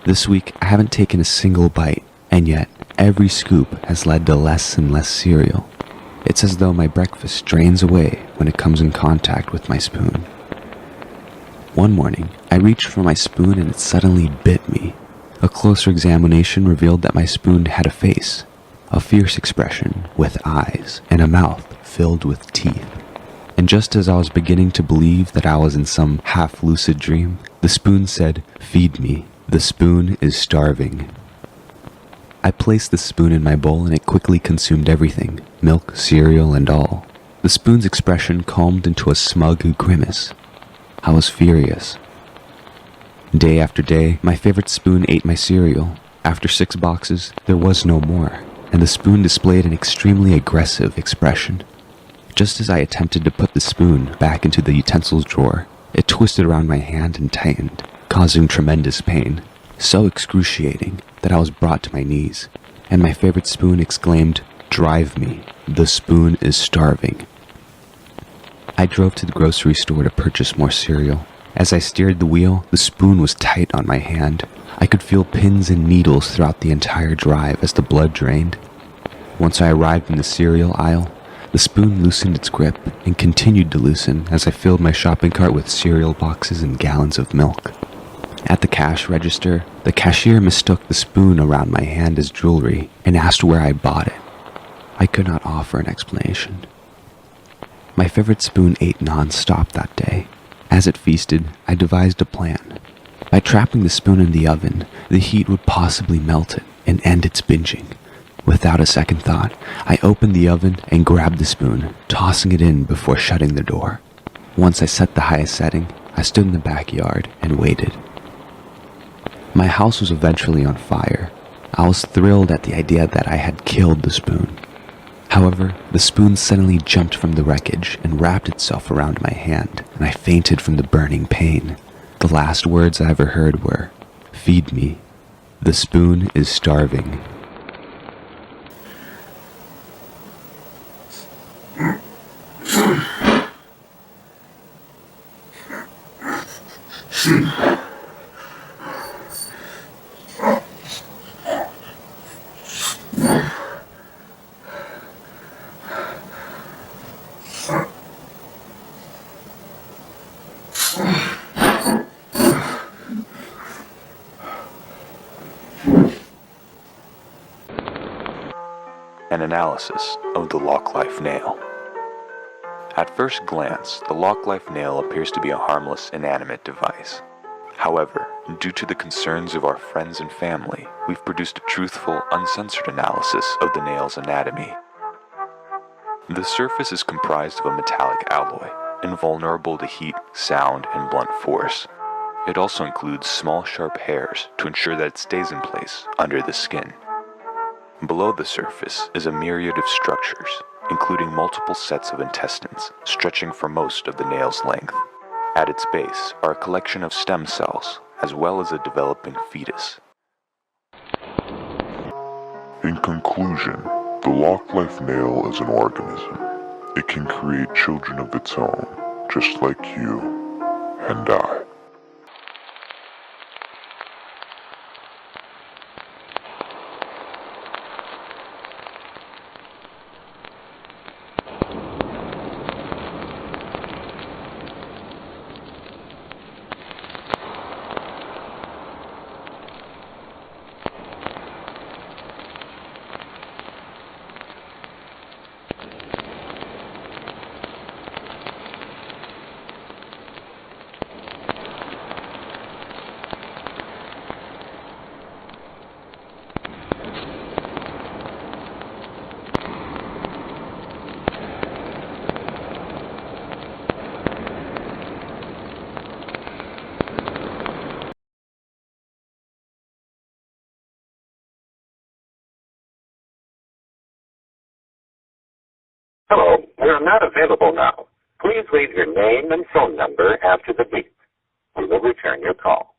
This week, I haven't taken a single bite, and yet, every scoop has led to less and less cereal. It's as though my breakfast drains away when it comes in contact with my spoon. One morning, I reached for my spoon and it suddenly bit me. A closer examination revealed that my spoon had a face, a fierce expression with eyes, and a mouth filled with teeth. And just as I was beginning to believe that I was in some half-lucid dream, the spoon said, "Feed me. The spoon is starving." I placed the spoon in my bowl and it quickly consumed everything, milk, cereal, and all. The spoon's expression calmed into a smug grimace. I was furious. Day after day, my favorite spoon ate my cereal. After 6 boxes, there was no more, and the spoon displayed an extremely aggressive expression. Just as I attempted to put the spoon back into the utensils drawer, it twisted around my hand and tightened, causing tremendous pain. So excruciating that I was brought to my knees, and my favorite spoon exclaimed, "Drive me, the spoon is starving." I drove to the grocery store to purchase more cereal. As I steered the wheel, the spoon was tight on my hand. I could feel pins and needles throughout the entire drive as the blood drained. Once I arrived in the cereal aisle, the spoon loosened its grip and continued to loosen as I filled my shopping cart with cereal boxes and gallons of milk. At the cash register, the cashier mistook the spoon around my hand as jewelry and asked where I bought it. I could not offer an explanation. My favorite spoon ate non-stop that day. As it feasted, I devised a plan. By trapping the spoon in the oven, the heat would possibly melt it and end its binging. Without a second thought, I opened the oven and grabbed the spoon, tossing it in before shutting the door. Once I set the highest setting, I stood in the backyard and waited. My house was eventually on fire. I was thrilled at the idea that I had killed the spoon. However, the spoon suddenly jumped from the wreckage and wrapped itself around my hand, and I fainted from the burning pain. The last words I ever heard were, "Feed me. The spoon is starving." An analysis of the lock-life nail. At first glance, the lock-life nail appears to be a harmless, inanimate device. However, due to the concerns of our friends and family, we've produced a truthful, uncensored analysis of the nail's anatomy. The surface is comprised of a metallic alloy, invulnerable to heat, sound, and blunt force. It also includes small sharp hairs to ensure that it stays in place under the skin. Below the surface is a myriad of structures, including multiple sets of intestines stretching for most of the nail's length. At its base are a collection of stem cells, as well as a developing fetus. In conclusion, the lock-life nail is an organism. It can create children of its own, just like you and I. Hello, we are not available now. Please leave your name and phone number after the beep. We will return your call.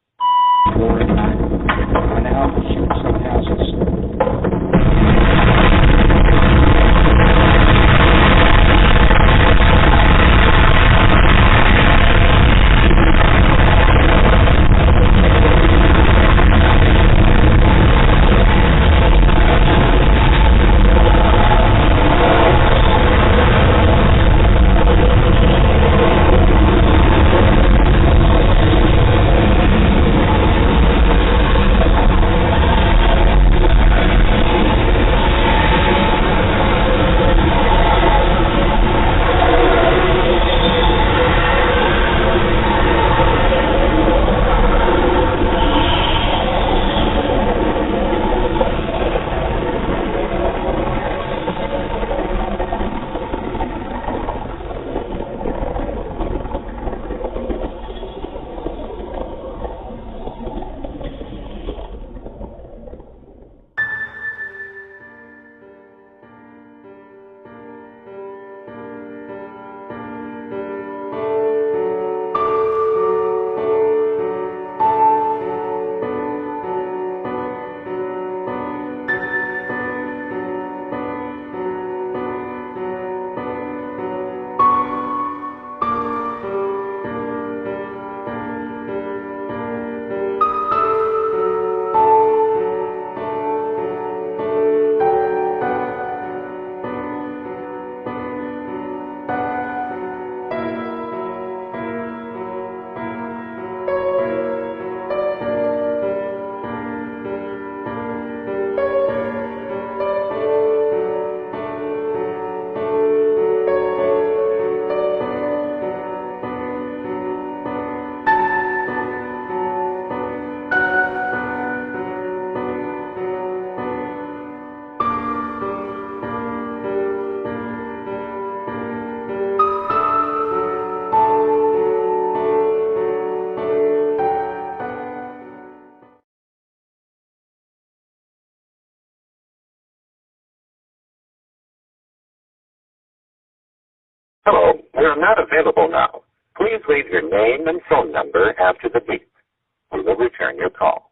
Hello, we are not available now. Please leave your name and phone number after the beep. We will return your call.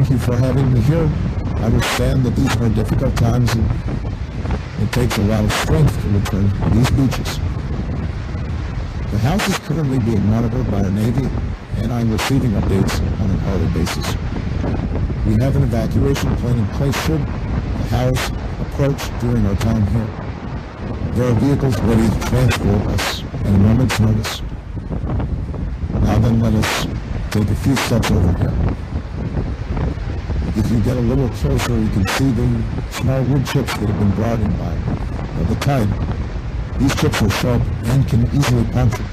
Thank you for having me here. I understand that these are difficult times and it takes a lot of strength to return to these beaches. The house is currently being monitored by our Navy, and I'm receiving updates on an hourly basis. We have an evacuation plan in place should the house approach during our time here. There are vehicles ready to transport us at a moment's notice. Now then, let us take a few steps over here. If you get a little closer, you can see the small wood chips that have been brought in by the tide. These chips are sharp and can easily puncture.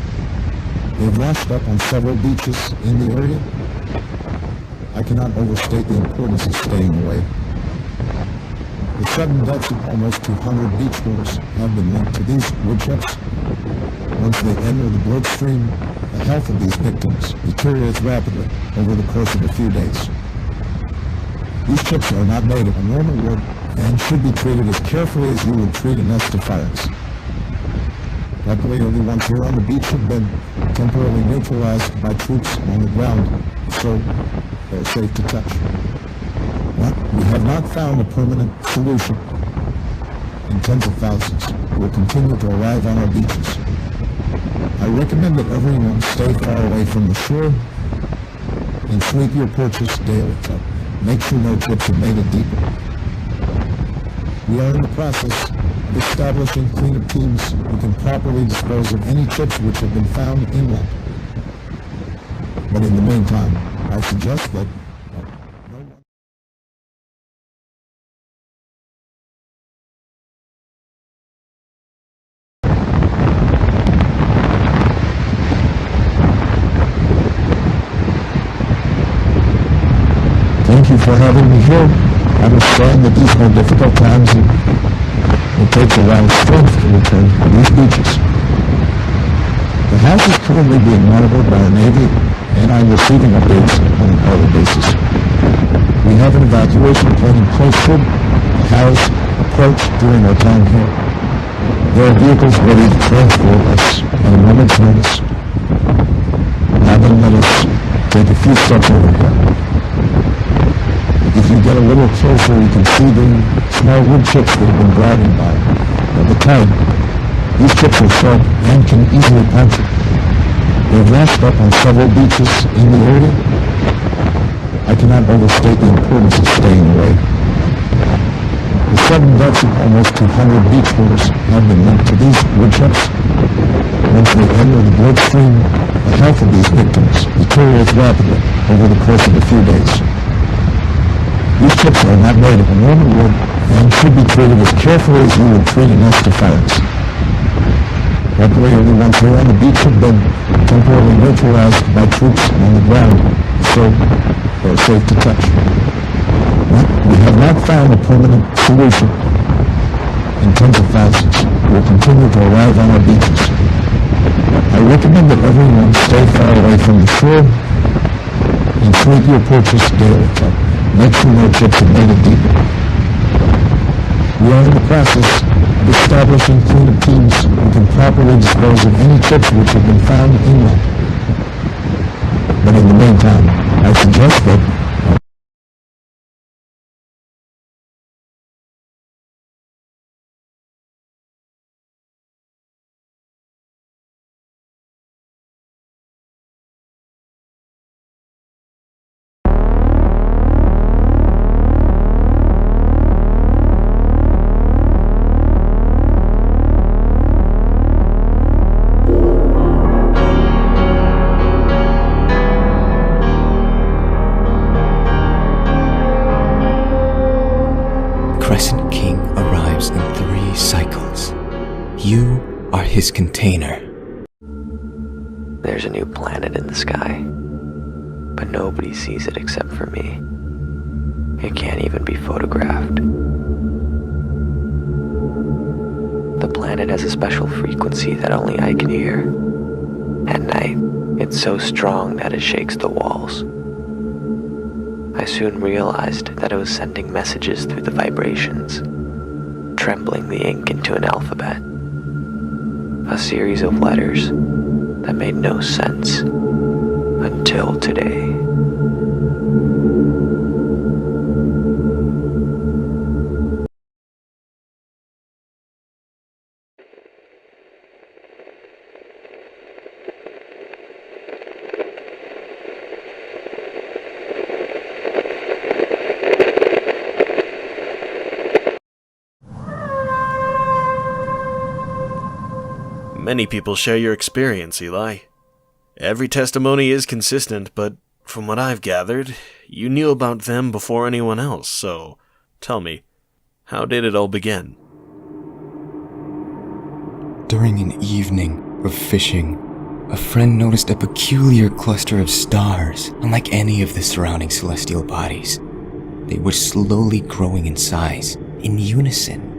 They've washed up on several beaches in the area. I cannot overstate the importance of staying away. The sudden deaths of almost 200 beachgoers have been linked to these wood chips. Once they enter the bloodstream, the health of these victims deteriorates rapidly over the course of a few days. These chips are not made of normal wood and should be treated as carefully as you would treat a nest of fires. Luckily, only ones here on the beach have been temporarily neutralized by troops on the ground, so they're safe to touch. But we have not found a permanent solution, and tens of thousands will continue to arrive on our beaches. I recommend that everyone stay far away from the shore and sweep your porches daily to make sure no chips have made it deeper. We are in the process of establishing cleanup teams who can properly dispose of any chips which have been found inland. But in the meantime, I suggest that Thank you for having me here. I understand that these are difficult times and it takes a lot of strength to return to these beaches. The house is currently being monitored by our Navy, and I'm receiving updates on an hourly basis. We have an evacuation plan in place should the house approach during our time here. There are vehicles ready to transport us at a moment's notice. Now then, let us take a few steps over here. If you get a little closer, you can see the small wood chips that have been brought in by the tide. These chips are sharp and can easily puncture. They've washed up on several beaches in the area. I cannot overstate the importance of staying away. The sudden deaths of almost 200 beachgoers have been linked to these wood chips. Once they enter the bloodstream, the health of these victims deteriorates rapidly over the course of a few days. These chips are not made of normal wood and should be treated as carefully as you would treat a nest of fires. Luckily, only ones here on the beach have been temporarily neutralized by troops on the ground, so they're safe to touch. But we have not found a permanent solution, and tens of thousands will continue to arrive on our beaches. I recommend that everyone stay far away from the shore and sweep your porches daily to make sure no chips have made it deeper. We are in the process of establishing cleanup teams who can properly dispose of any chips which have been found inland. But in the meantime, I suggest that Crescent King arrives in 3 cycles. You are his container. There's a new planet in the sky, but nobody sees it except for me. It can't even be photographed. The planet has a special frequency that only I can hear. At night, it's so strong that it shakes the walls. I soon realized that it was sending messages through the vibrations, trembling the ink into an alphabet. A series of letters that made no sense until today. Many people share your experience, Eli. Every testimony is consistent, but from what I've gathered, you knew about them before anyone else, so tell me, how did it all begin? During an evening of fishing, a friend noticed a peculiar cluster of stars, unlike any of the surrounding celestial bodies. They were slowly growing in size, in unison.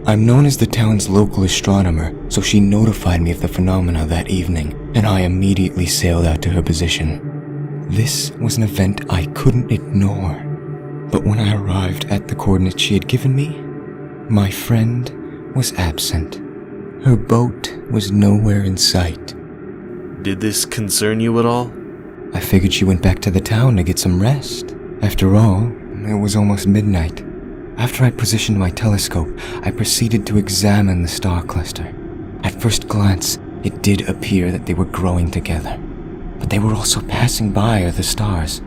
I'm known as the town's local astronomer, so she notified me of the phenomena that evening, and I immediately sailed out to her position. This was an event I couldn't ignore, but when I arrived at the coordinates she had given me, my friend was absent. Her boat was nowhere in sight. Did this concern you at all? I figured she went back to the town to get some rest. After all, it was almost midnight. After I positioned my telescope, I proceeded to examine the star cluster. At first glance, it did appear that they were growing together, but they were also passing by other stars.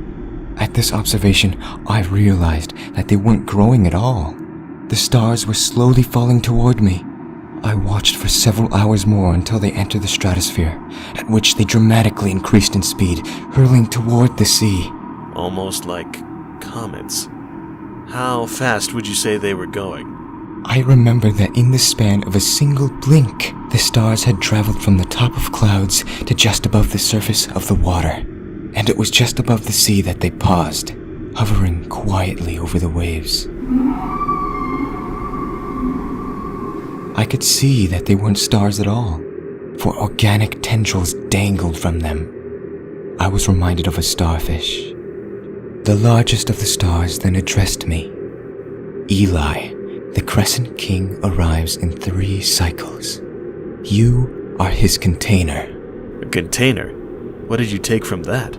At this observation, I realized that they weren't growing at all. The stars were slowly falling toward me. I watched for several hours more until they entered the stratosphere, at which they dramatically increased in speed, hurling toward the sea. Almost like comets. How fast would you say they were going? I remember that in the span of a single blink, the stars had traveled from the top of clouds to just above the surface of the water, and it was just above the sea that they paused, hovering quietly over the waves. I could see that they weren't stars at all, for organic tendrils dangled from them. I was reminded of a starfish. The largest of the stars then addressed me. Eli, the Crescent King arrives in 3 cycles. You are his container. A container? What did you take from that?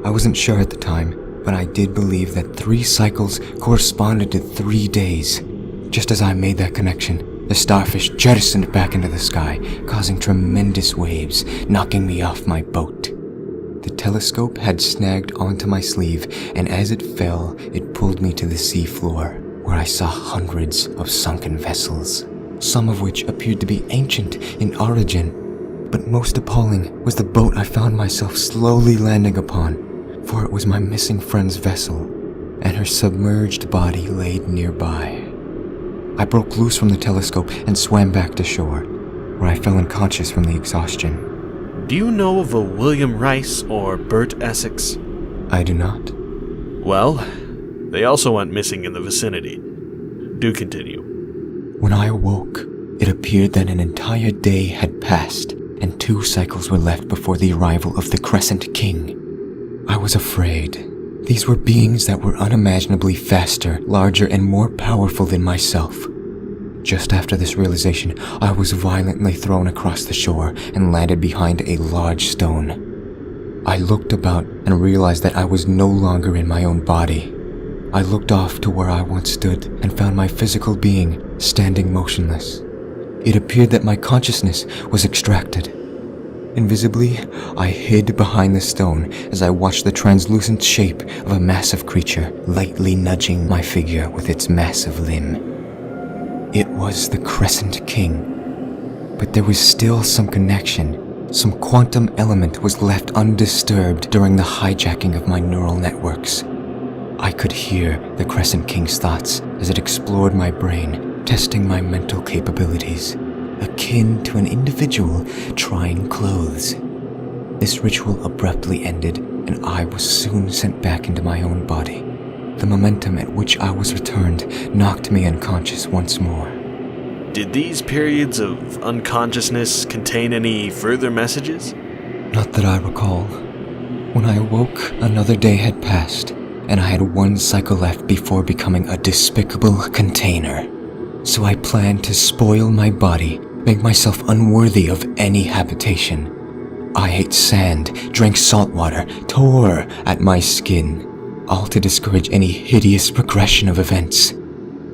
I wasn't sure at the time, but I did believe that 3 cycles corresponded to 3 days. Just as I made that connection, the starfish jettisoned back into the sky, causing tremendous waves, knocking me off my boat. The telescope had snagged onto my sleeve, and as it fell, it pulled me to the sea floor, where I saw hundreds of sunken vessels, some of which appeared to be ancient in origin. But most appalling was the boat I found myself slowly landing upon, for it was my missing friend's vessel, and her submerged body laid nearby. I broke loose from the telescope and swam back to shore, where I fell unconscious from the exhaustion. Do you know of a William Rice or Bert Essex? I do not. Well, they also went missing in the vicinity. Do continue. When I awoke, it appeared that an entire day had passed, and 2 cycles were left before the arrival of the Crescent King. I was afraid. These were beings that were unimaginably faster, larger, and more powerful than myself. Just after this realization, I was violently thrown across the shore and landed behind a large stone. I looked about and realized that I was no longer in my own body. I looked off to where I once stood and found my physical being standing motionless. It appeared that my consciousness was extracted. Invisibly, I hid behind the stone as I watched the translucent shape of a massive creature lightly nudging my figure with its massive limb. It was the Crescent King, but there was still some connection. Some quantum element was left undisturbed during the hijacking of my neural networks. I could hear the Crescent King's thoughts as it explored my brain, testing my mental capabilities, akin to an individual trying clothes. This ritual abruptly ended, and I was soon sent back into my own body. The momentum at which I was returned knocked me unconscious once more. Did these periods of unconsciousness contain any further messages? Not that I recall. When I awoke, another day had passed, and I had 1 cycle left before becoming a despicable container. So I planned to spoil my body, make myself unworthy of any habitation. I ate sand, drank salt water, tore at my skin, all to discourage any hideous progression of events.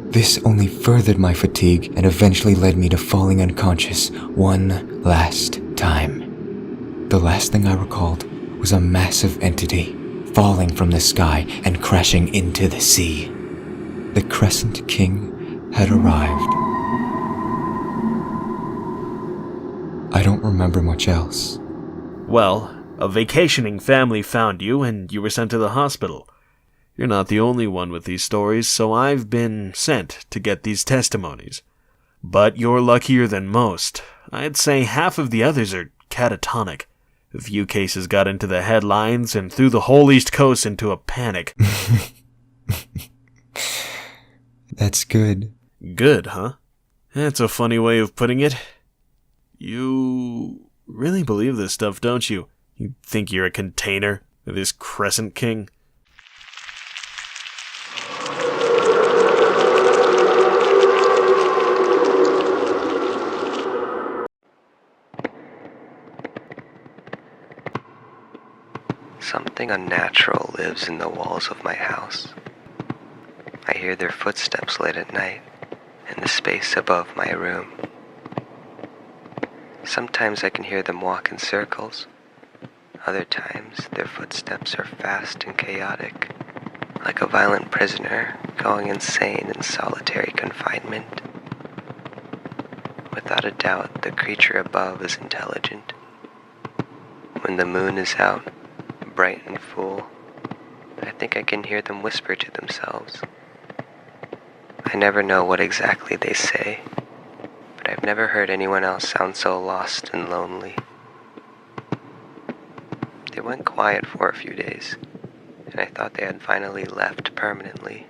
This only furthered my fatigue and eventually led me to falling unconscious 1 last time. The last thing I recalled was a massive entity falling from the sky and crashing into the sea. The Crescent King had arrived. remember much else. Well, a vacationing family found you and you were sent to the hospital. You're not the only one with these stories, so I've been sent to get these testimonies. But you're luckier than most. I'd say half of the others are catatonic. A few cases got into the headlines and threw the whole East Coast into a panic. That's good. Good, huh? That's a funny way of putting it. You really believe this stuff, don't you? You think you're a container of this Crescent King? Something unnatural lives in the walls of my house. I hear their footsteps late at night in the space above my room. Sometimes I can hear them walk in circles. Other times their footsteps are fast and chaotic, like a violent prisoner going insane in solitary confinement. Without a doubt, the creature above is intelligent. When the moon is out, bright and full, I think I can hear them whisper to themselves. I never know what exactly they say, but I've never heard anyone else sound so lost and lonely. They went quiet for a few days, and I thought they had finally left permanently.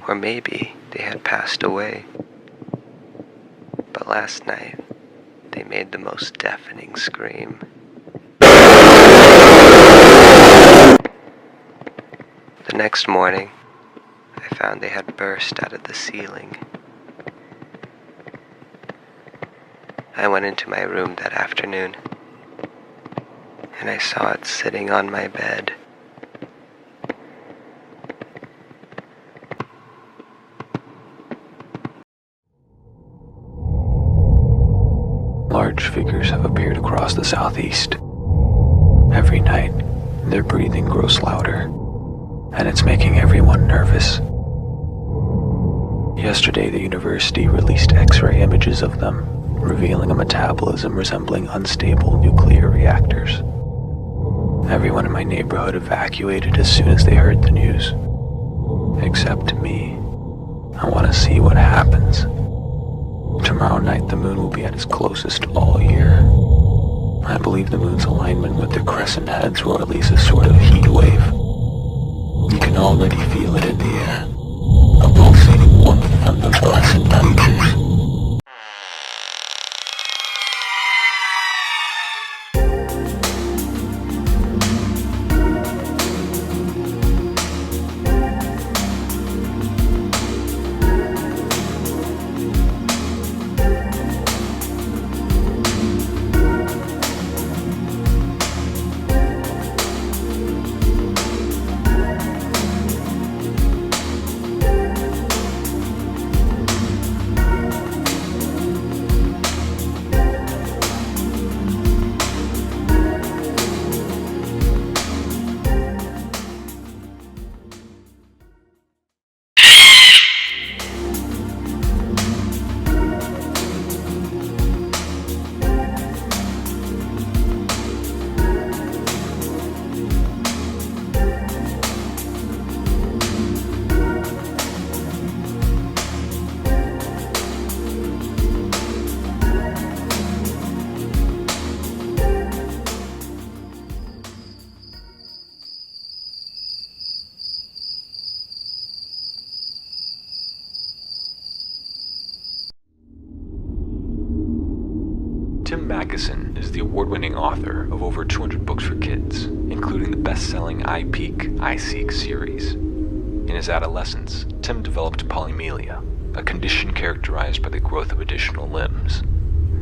Or maybe they had passed away. But last night, they made the most deafening scream. The next morning, I found they had burst out of the ceiling. I went into my room that afternoon, and I saw it sitting on my bed. Large figures have appeared across the southeast. Every night, their breathing grows louder, and it's making everyone nervous. Yesterday, the university released X-ray images of them, revealing a metabolism resembling unstable nuclear reactors. Everyone in my neighborhood evacuated as soon as they heard the news. Except me. I want to see what happens. Tomorrow night, the moon will be at its closest all year. I believe the moon's alignment with the crescent heads will release a sort of heat wave. You can already feel it in the air, a pulsating warmth from the blessed temperatures. Tim Mackison is the award-winning author of over 200 books for kids, including the best-selling I Peek, I Seek series. In his adolescence, Tim developed polymelia, a condition characterized by the growth of additional limbs.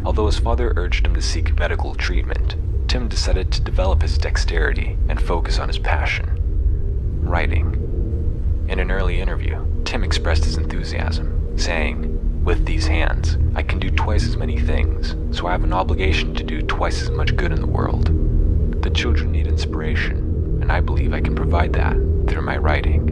Although his father urged him to seek medical treatment, Tim decided to develop his dexterity and focus on his passion, writing. In an early interview, Tim expressed his enthusiasm, saying, "With these hands, I can do twice as many things, so I have an obligation to do twice as much good in the world. The children need inspiration, and I believe I can provide that through my writing."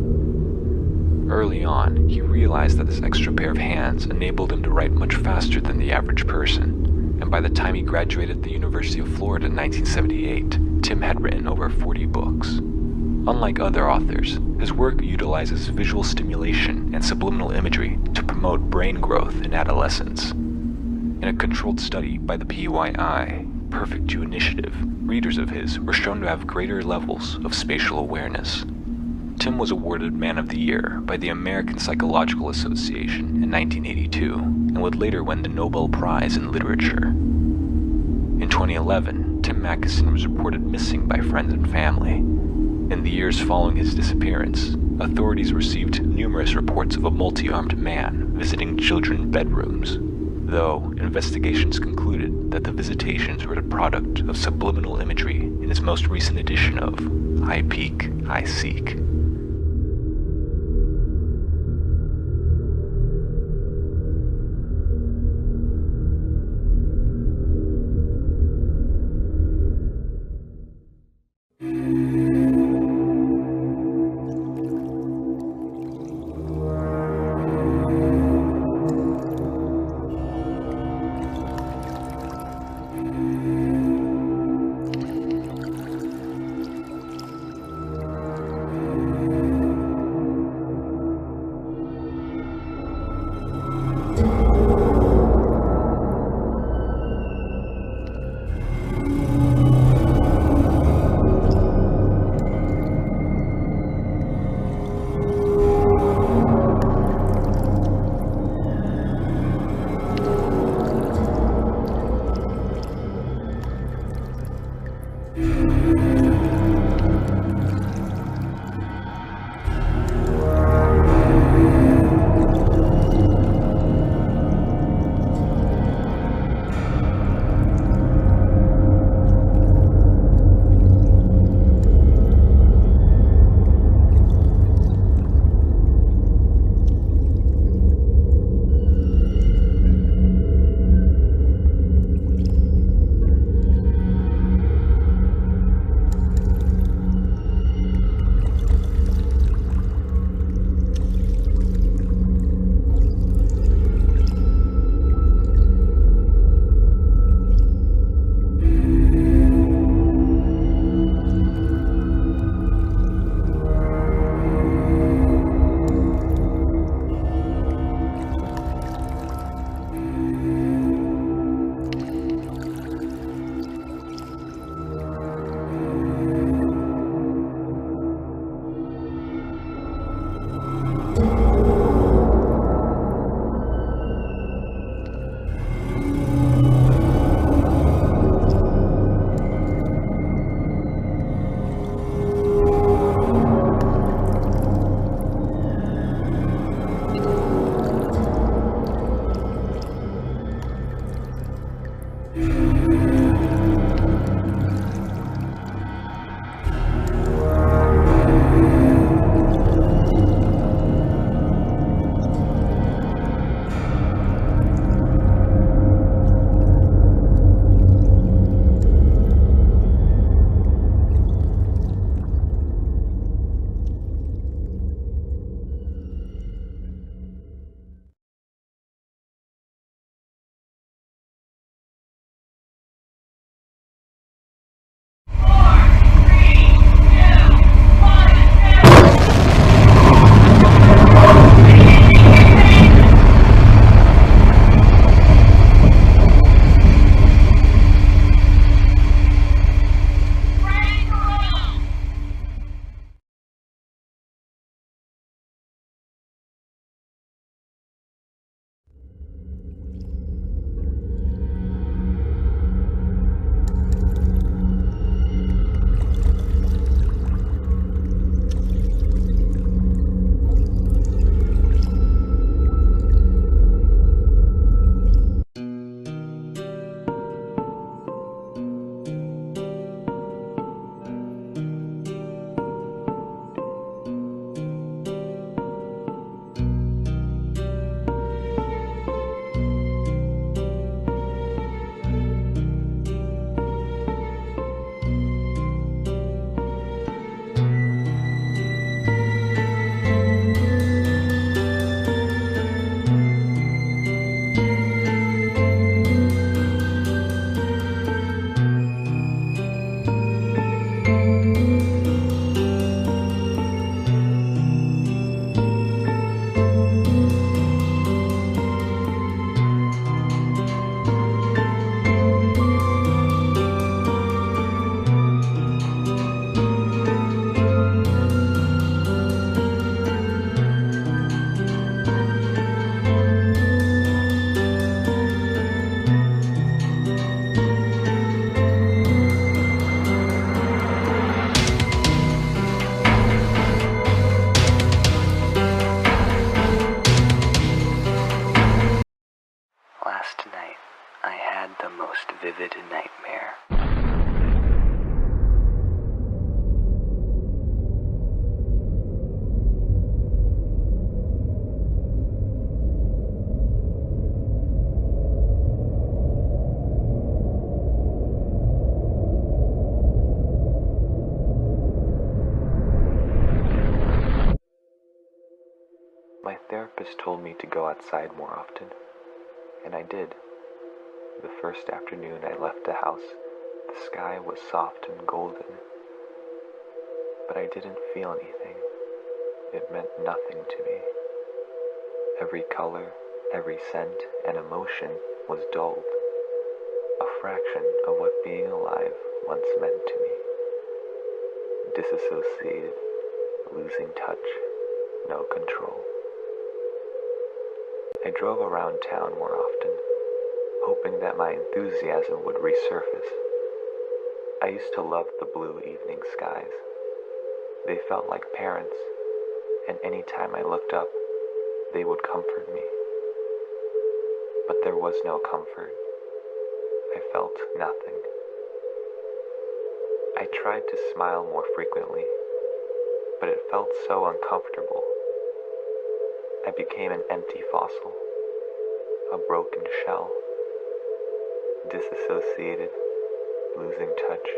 Early on, he realized that this extra pair of hands enabled him to write much faster than the average person, and by the time he graduated at the University of Florida in 1978, Tim had written over 40 books. Unlike other authors, his work utilizes visual stimulation and subliminal imagery to promote brain growth in adolescence. In a controlled study by the PYI, Perfect You Initiative, readers of his were shown to have greater levels of spatial awareness. Tim was awarded Man of the Year by the American Psychological Association in 1982 and would later win the Nobel Prize in Literature. In 2011, Tim Mackison was reported missing by friends and family. In the years following his disappearance, authorities received numerous reports of a multi-armed man visiting children's bedrooms, though investigations concluded that the visitations were the product of subliminal imagery in his most recent edition of I Peek, I Seek. therapist told me to go outside more often, and I did. The first afternoon I left the house, the sky was soft and golden, but I didn't feel anything. It meant nothing to me. Every color, every scent and emotion was dulled, a fraction of what being alive once meant to me. Disassociated, losing touch, no control. I drove around town more often, hoping that my enthusiasm would resurface. I used to love the blue evening skies. They felt like parents, and any time I looked up, they would comfort me. But there was no comfort. I felt nothing. I tried to smile more frequently, but it felt so uncomfortable. I became an empty fossil, a broken shell, disassociated, losing touch,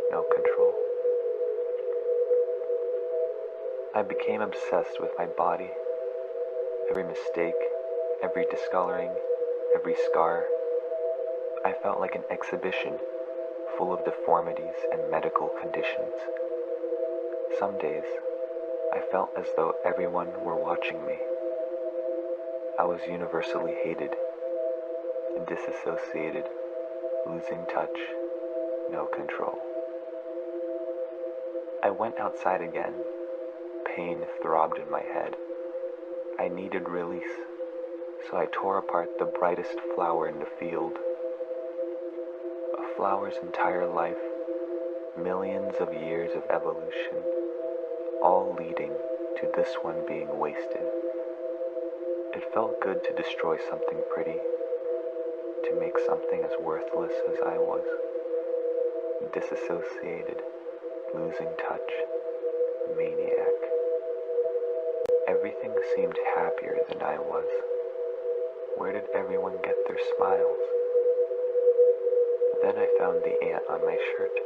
no control. I became obsessed with my body. Every mistake, every discoloring, every scar. I felt like an exhibition full of deformities and medical conditions. Some days, I felt as though everyone were watching me. I was universally hated, disassociated, losing touch, no control. I went outside again. Pain throbbed in my head. I needed release, so I tore apart the brightest flower in the field. A flower's entire life, millions of years of evolution, all leading to this one being wasted. It felt good to destroy something pretty, to make something as worthless as I was. Disassociated, losing touch, maniac. Everything seemed happier than I was. Where did everyone get their smiles? Then I found the ant on my shirt.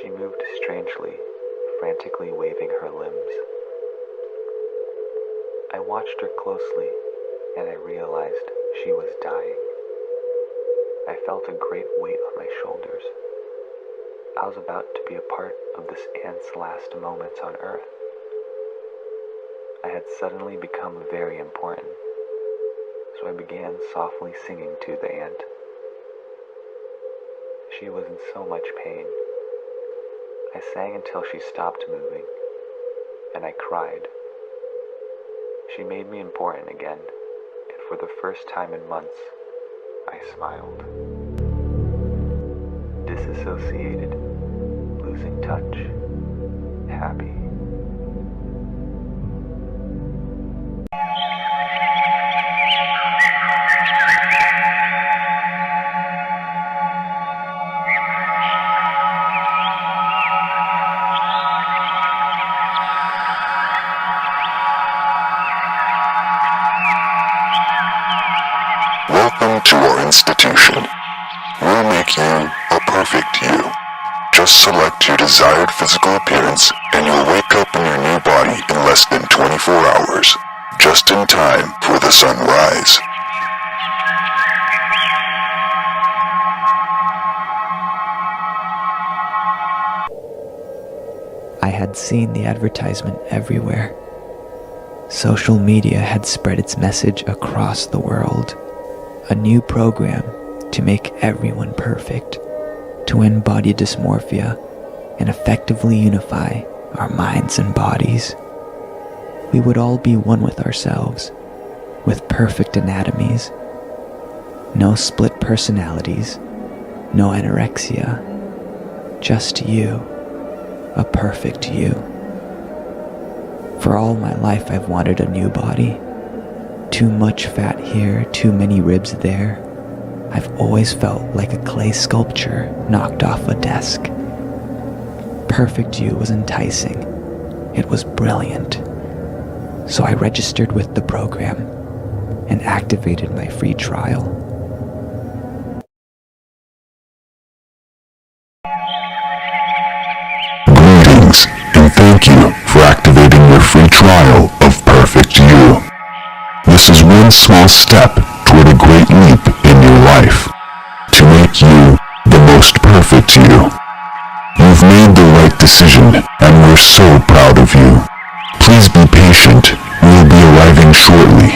She moved strangely, frantically waving her limbs. I watched her closely, and I realized she was dying. I felt a great weight on my shoulders. I was about to be a part of this ant's last moments on Earth. I had suddenly become very important, so I began softly singing to the ant. She was in so much pain. I sang until she stopped moving, and I cried. She made me important again, and for the first time in months, I smiled. Disassociated, losing touch, happy. Welcome to our institution. We'll make you a perfect you. Just select your desired physical appearance and you'll wake up in your new body in less than 24 hours, just in time for the sunrise. I had seen the advertisement everywhere. Social media had spread its message across the world. A new program to make everyone perfect, to end body dysmorphia and effectively unify our minds and bodies. We would all be one with ourselves, with perfect anatomies. No split personalities, no anorexia. Just you, a perfect you. For all my life I've wanted a new body. Too much fat here, too many ribs there. I've always felt like a clay sculpture knocked off a desk. Perfect You was enticing. It was brilliant. So I registered with the program and activated my free trial. Greetings, and thank you for activating your free trial of Perfect. perfect you. This is one small step toward a great leap in your life, to make you the most perfect you. You've made the right decision, and we're so proud of you. Please be patient. We'll be arriving shortly.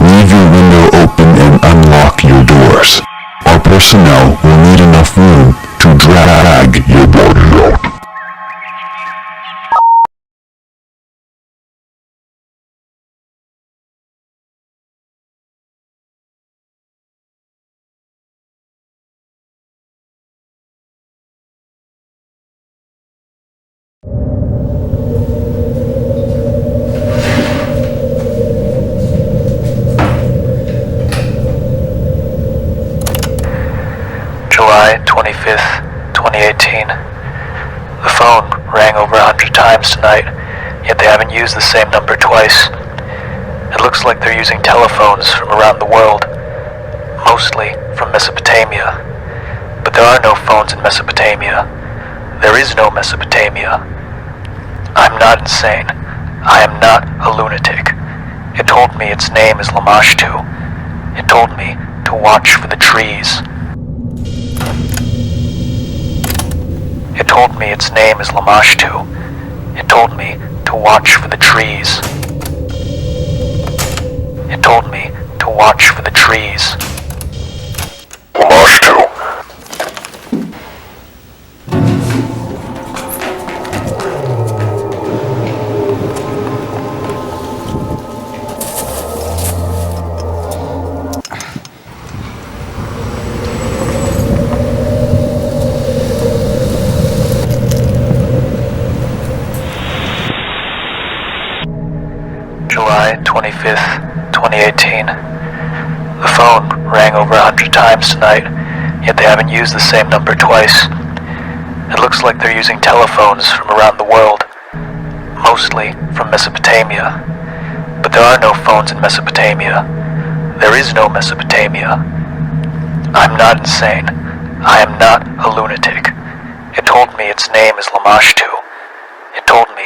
Leave your window open and unlock your doors. Our personnel will need enough room to drag your body out. July 25th, 2018. The phone rang over 100 times tonight, yet they haven't used the same number twice. It looks like they're using telephones from around the world, mostly from Mesopotamia. But there are no phones in Mesopotamia. There is no Mesopotamia. I'm not insane. I am not a lunatic. It told me its name is Lamashtu. It told me to watch for the trees. It told me its name is Lamashtu. It told me to watch for the trees. It told me to watch for the trees. Lamashtu. July 25th, 2018. The phone rang over 100 times tonight, yet they haven't used the same number twice. It looks like they're using telephones from around the world, mostly from Mesopotamia. But there are no phones in Mesopotamia. There is no Mesopotamia. I'm not insane. I am not a lunatic. It told me its name is Lamashtu. It told me.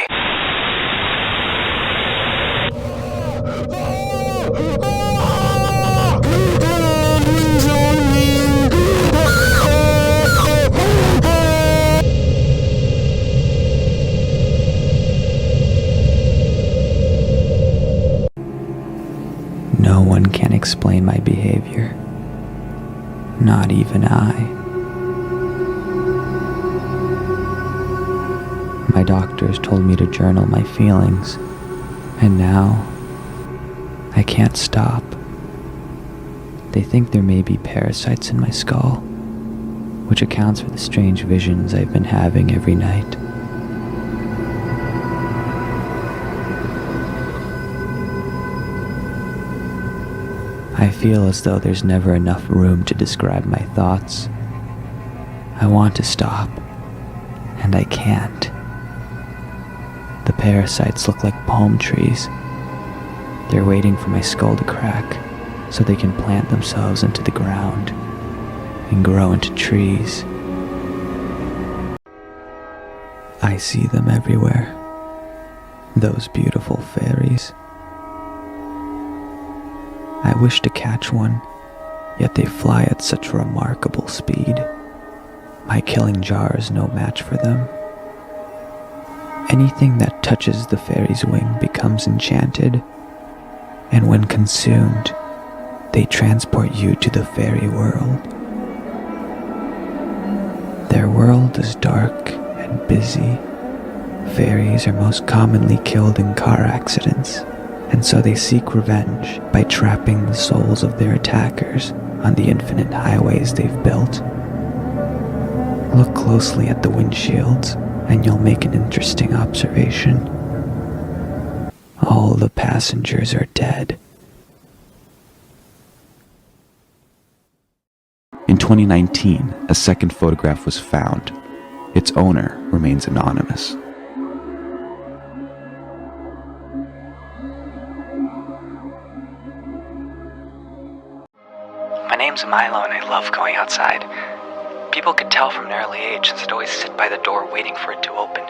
No one can explain my behavior. Not even I. My doctors told me to journal my feelings, and now I can't stop. They think there may be parasites in my skull, which accounts for the strange visions I've been having every night. I feel as though there's never enough room to describe my thoughts. I want to stop, and I can't. The parasites look like palm trees. They're waiting for my skull to crack so they can plant themselves into the ground and grow into trees. I see them everywhere. Those beautiful fairies. I wish to catch one, yet they fly at such remarkable speed. My killing jar is no match for them. Anything that touches the fairy's wing becomes enchanted, and when consumed, they transport you to the fairy world. Their world is dark and busy. Fairies are most commonly killed in car accidents, and so they seek revenge by trapping the souls of their attackers on the infinite highways they've built. Look closely at the windshields, and you'll make an interesting observation. All the passengers are dead. In 2019, a second photograph was found. Its owner remains anonymous. My name's Milo and I love going outside. People could tell from an early age since I'd always sit by the door waiting for it to open.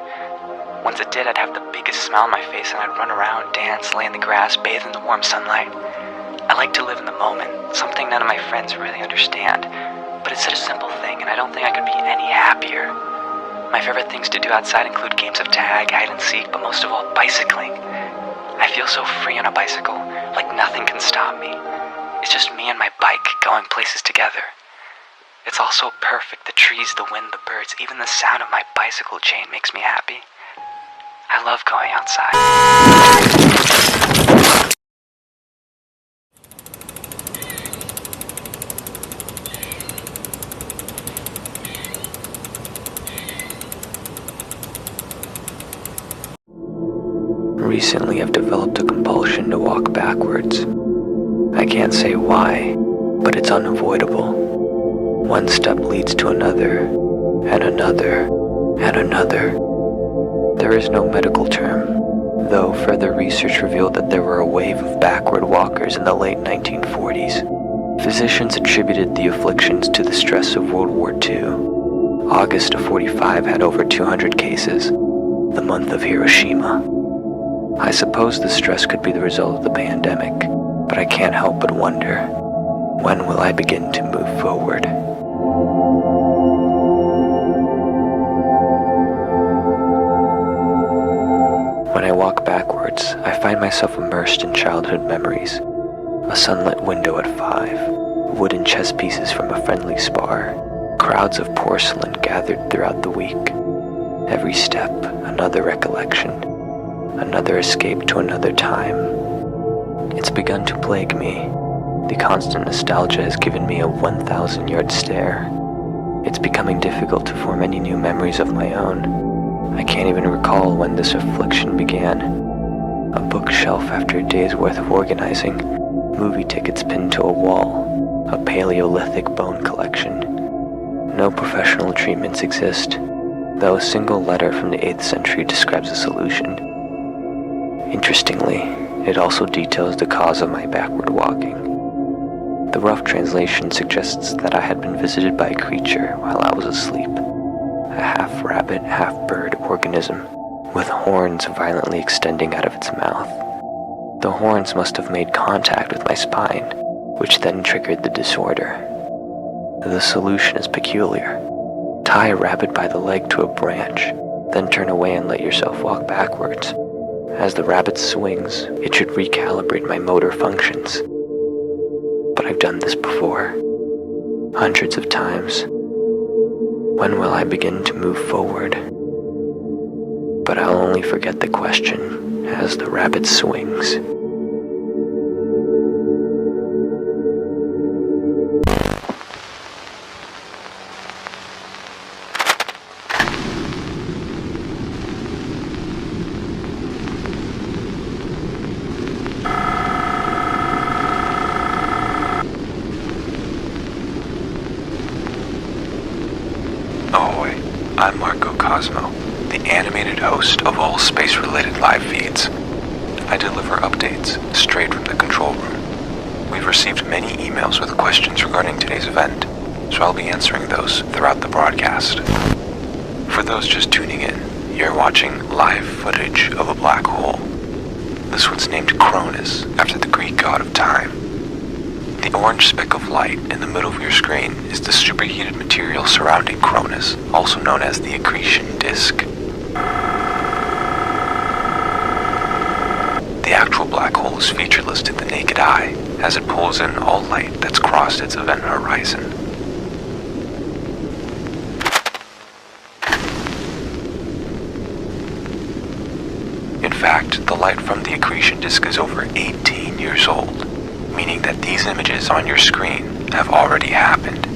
Once it did, I'd have the biggest smile on my face and I'd run around, dance, lay in the grass, bathe in the warm sunlight. I like to live in the moment, something none of my friends really understand. But it's such a simple thing, and I don't think I could be any happier. My favorite things to do outside include games of tag, hide and seek, but most of all, bicycling. I feel so free on a bicycle, like nothing can stop me. It's just me and my bike going places together. It's all so perfect, the trees, the wind, the birds, even the sound of my bicycle chain makes me happy. I love going outside. Recently, I've developed a compulsion to walk backwards. I can't say why, but it's unavoidable. One step leads to another, and another, and another. There is no medical term, though further research revealed that there were a wave of backward walkers in the late 1940s. Physicians attributed the afflictions to the stress of World War II. August of 45 had over 200 cases, the month of Hiroshima. I suppose the stress could be the result of the pandemic, but I can't help but wonder, when will I begin to move forward? When I walk backwards, I find myself immersed in childhood memories. A sunlit window at 5, wooden chess pieces from a friendly spar, crowds of porcelain gathered throughout the week. Every step, another recollection, another escape to another time. It's begun to plague me. The constant nostalgia has given me a 1,000-yard stare. It's becoming difficult to form any new memories of my own. I can't even recall when this affliction began. A bookshelf after a day's worth of organizing, movie tickets pinned to a wall, a Paleolithic bone collection. No professional treatments exist, though a single letter from the 8th century describes a solution. Interestingly, it also details the cause of my backward walking. The rough translation suggests that I had been visited by a creature while I was asleep. A half-rabbit, half-bird organism, with horns violently extending out of its mouth. The horns must have made contact with my spine, which then triggered the disorder. The solution is peculiar. Tie a rabbit by the leg to a branch, then turn away and let yourself walk backwards. As the rabbit swings, it should recalibrate my motor functions. But I've done this before, hundreds of times. When will I begin to move forward? But I'll only forget the question as the rabbit swings. I'm Marco Cosmo, the animated host of all space-related live feeds. I deliver updates straight from the control room. We've received many emails with questions regarding today's event, so I'll be answering those throughout the broadcast. For those just tuning in, you're watching live footage of a black hole. This one's named Cronus, after the Greek god of time. The orange speck of light in the middle of your screen is the superheated material surrounding Cronus, also known as the accretion disk. The actual black hole is featureless to the naked eye, as it pulls in all light that's crossed its event horizon. In fact, the light from the accretion disk is over 18 years old, meaning that these images on your screen have already happened.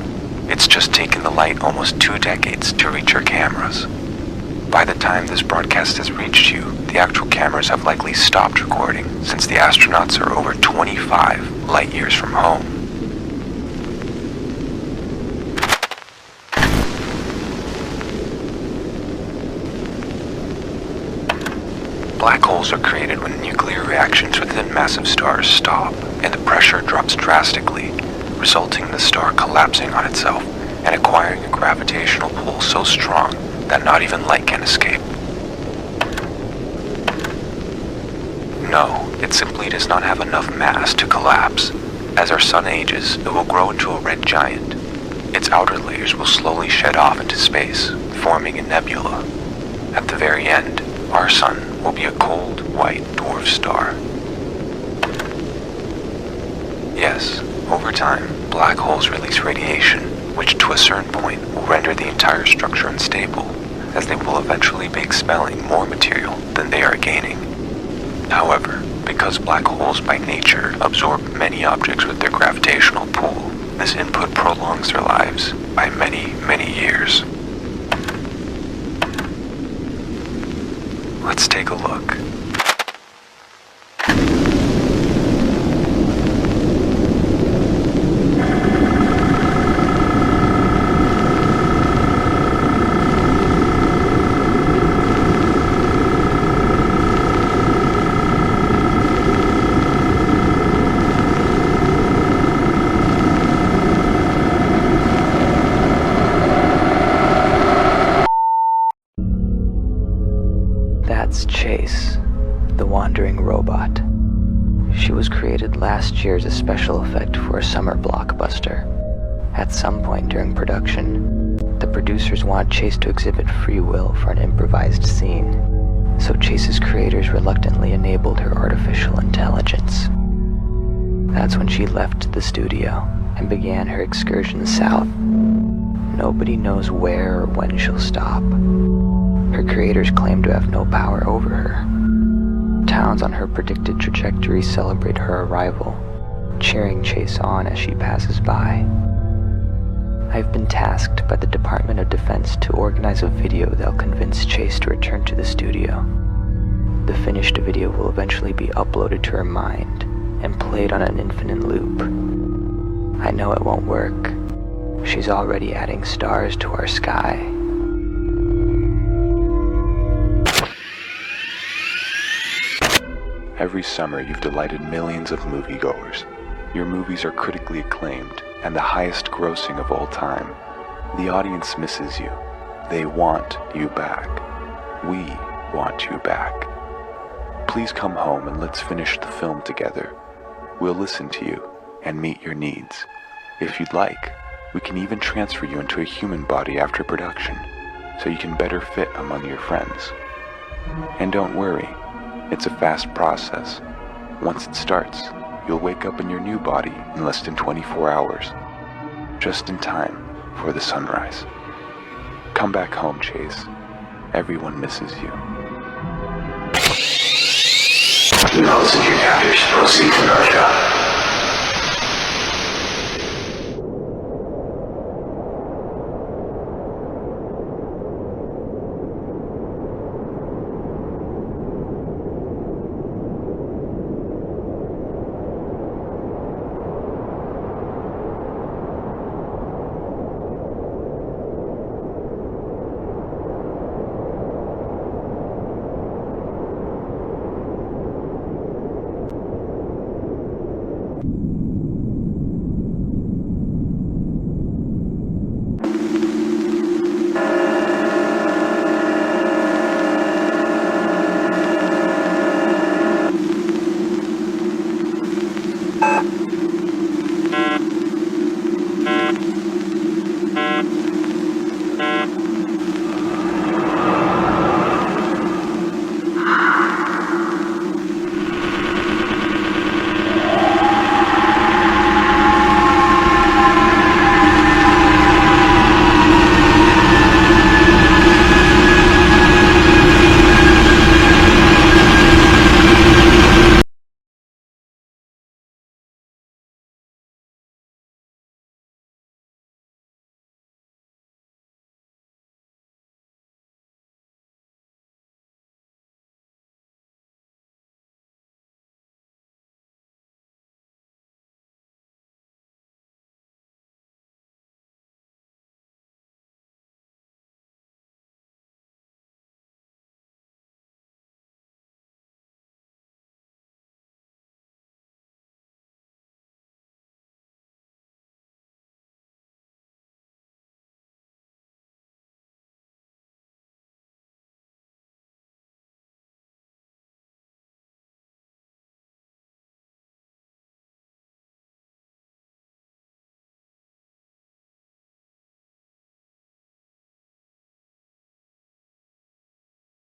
It's just taken the light almost 2 decades to reach your cameras. By the time this broadcast has reached you, the actual cameras have likely stopped recording, since the astronauts are over 25 light years from home. Black holes are created when nuclear reactions within massive stars stop, and the pressure drops drastically, resulting in the star collapsing on itself and acquiring a gravitational pull so strong that not even light can escape. No, it simply does not have enough mass to collapse. As our sun ages, it will grow into a red giant. Its outer layers will slowly shed off into space, forming a nebula. At the very end, our sun will be a cold, white dwarf star. Yes, over time, black holes release radiation, which to a certain point will render the entire structure unstable, as they will eventually be expelling more material than they are gaining. However, because black holes by nature absorb many objects with their gravitational pull, this input prolongs their lives by many, many years. Let's take a look. That's Chase, the wandering robot. She was created last year as a special effect for a summer blockbuster. At some point during production, the producers wanted Chase to exhibit free will for an improvised scene, so Chase's creators reluctantly enabled her artificial intelligence. That's when she left the studio and began her excursion south. Nobody knows where or when she'll stop. Her creators claim to have no power over her. Towns on her predicted trajectory celebrate her arrival, cheering Chase on as she passes by. I've been tasked by the Department of Defense to organize a video that'll convince Chase to return to the studio. The finished video will eventually be uploaded to her mind and played on an infinite loop. I know it won't work. She's already adding stars to our sky. Every summer, you've delighted millions of moviegoers. Your movies are critically acclaimed and the highest grossing of all time. The audience misses you. They want you back. We want you back. Please come home and let's finish the film together. We'll listen to you and meet your needs. If you'd like, we can even transfer you into a human body after production, so you can better fit among your friends. And don't worry, it's a fast process. Once it starts, you'll wake up in your new body in less than 24 hours, just in time for the sunrise. Come back home, Chase. Everyone misses you. Acknowledging your captors. Proceed to America.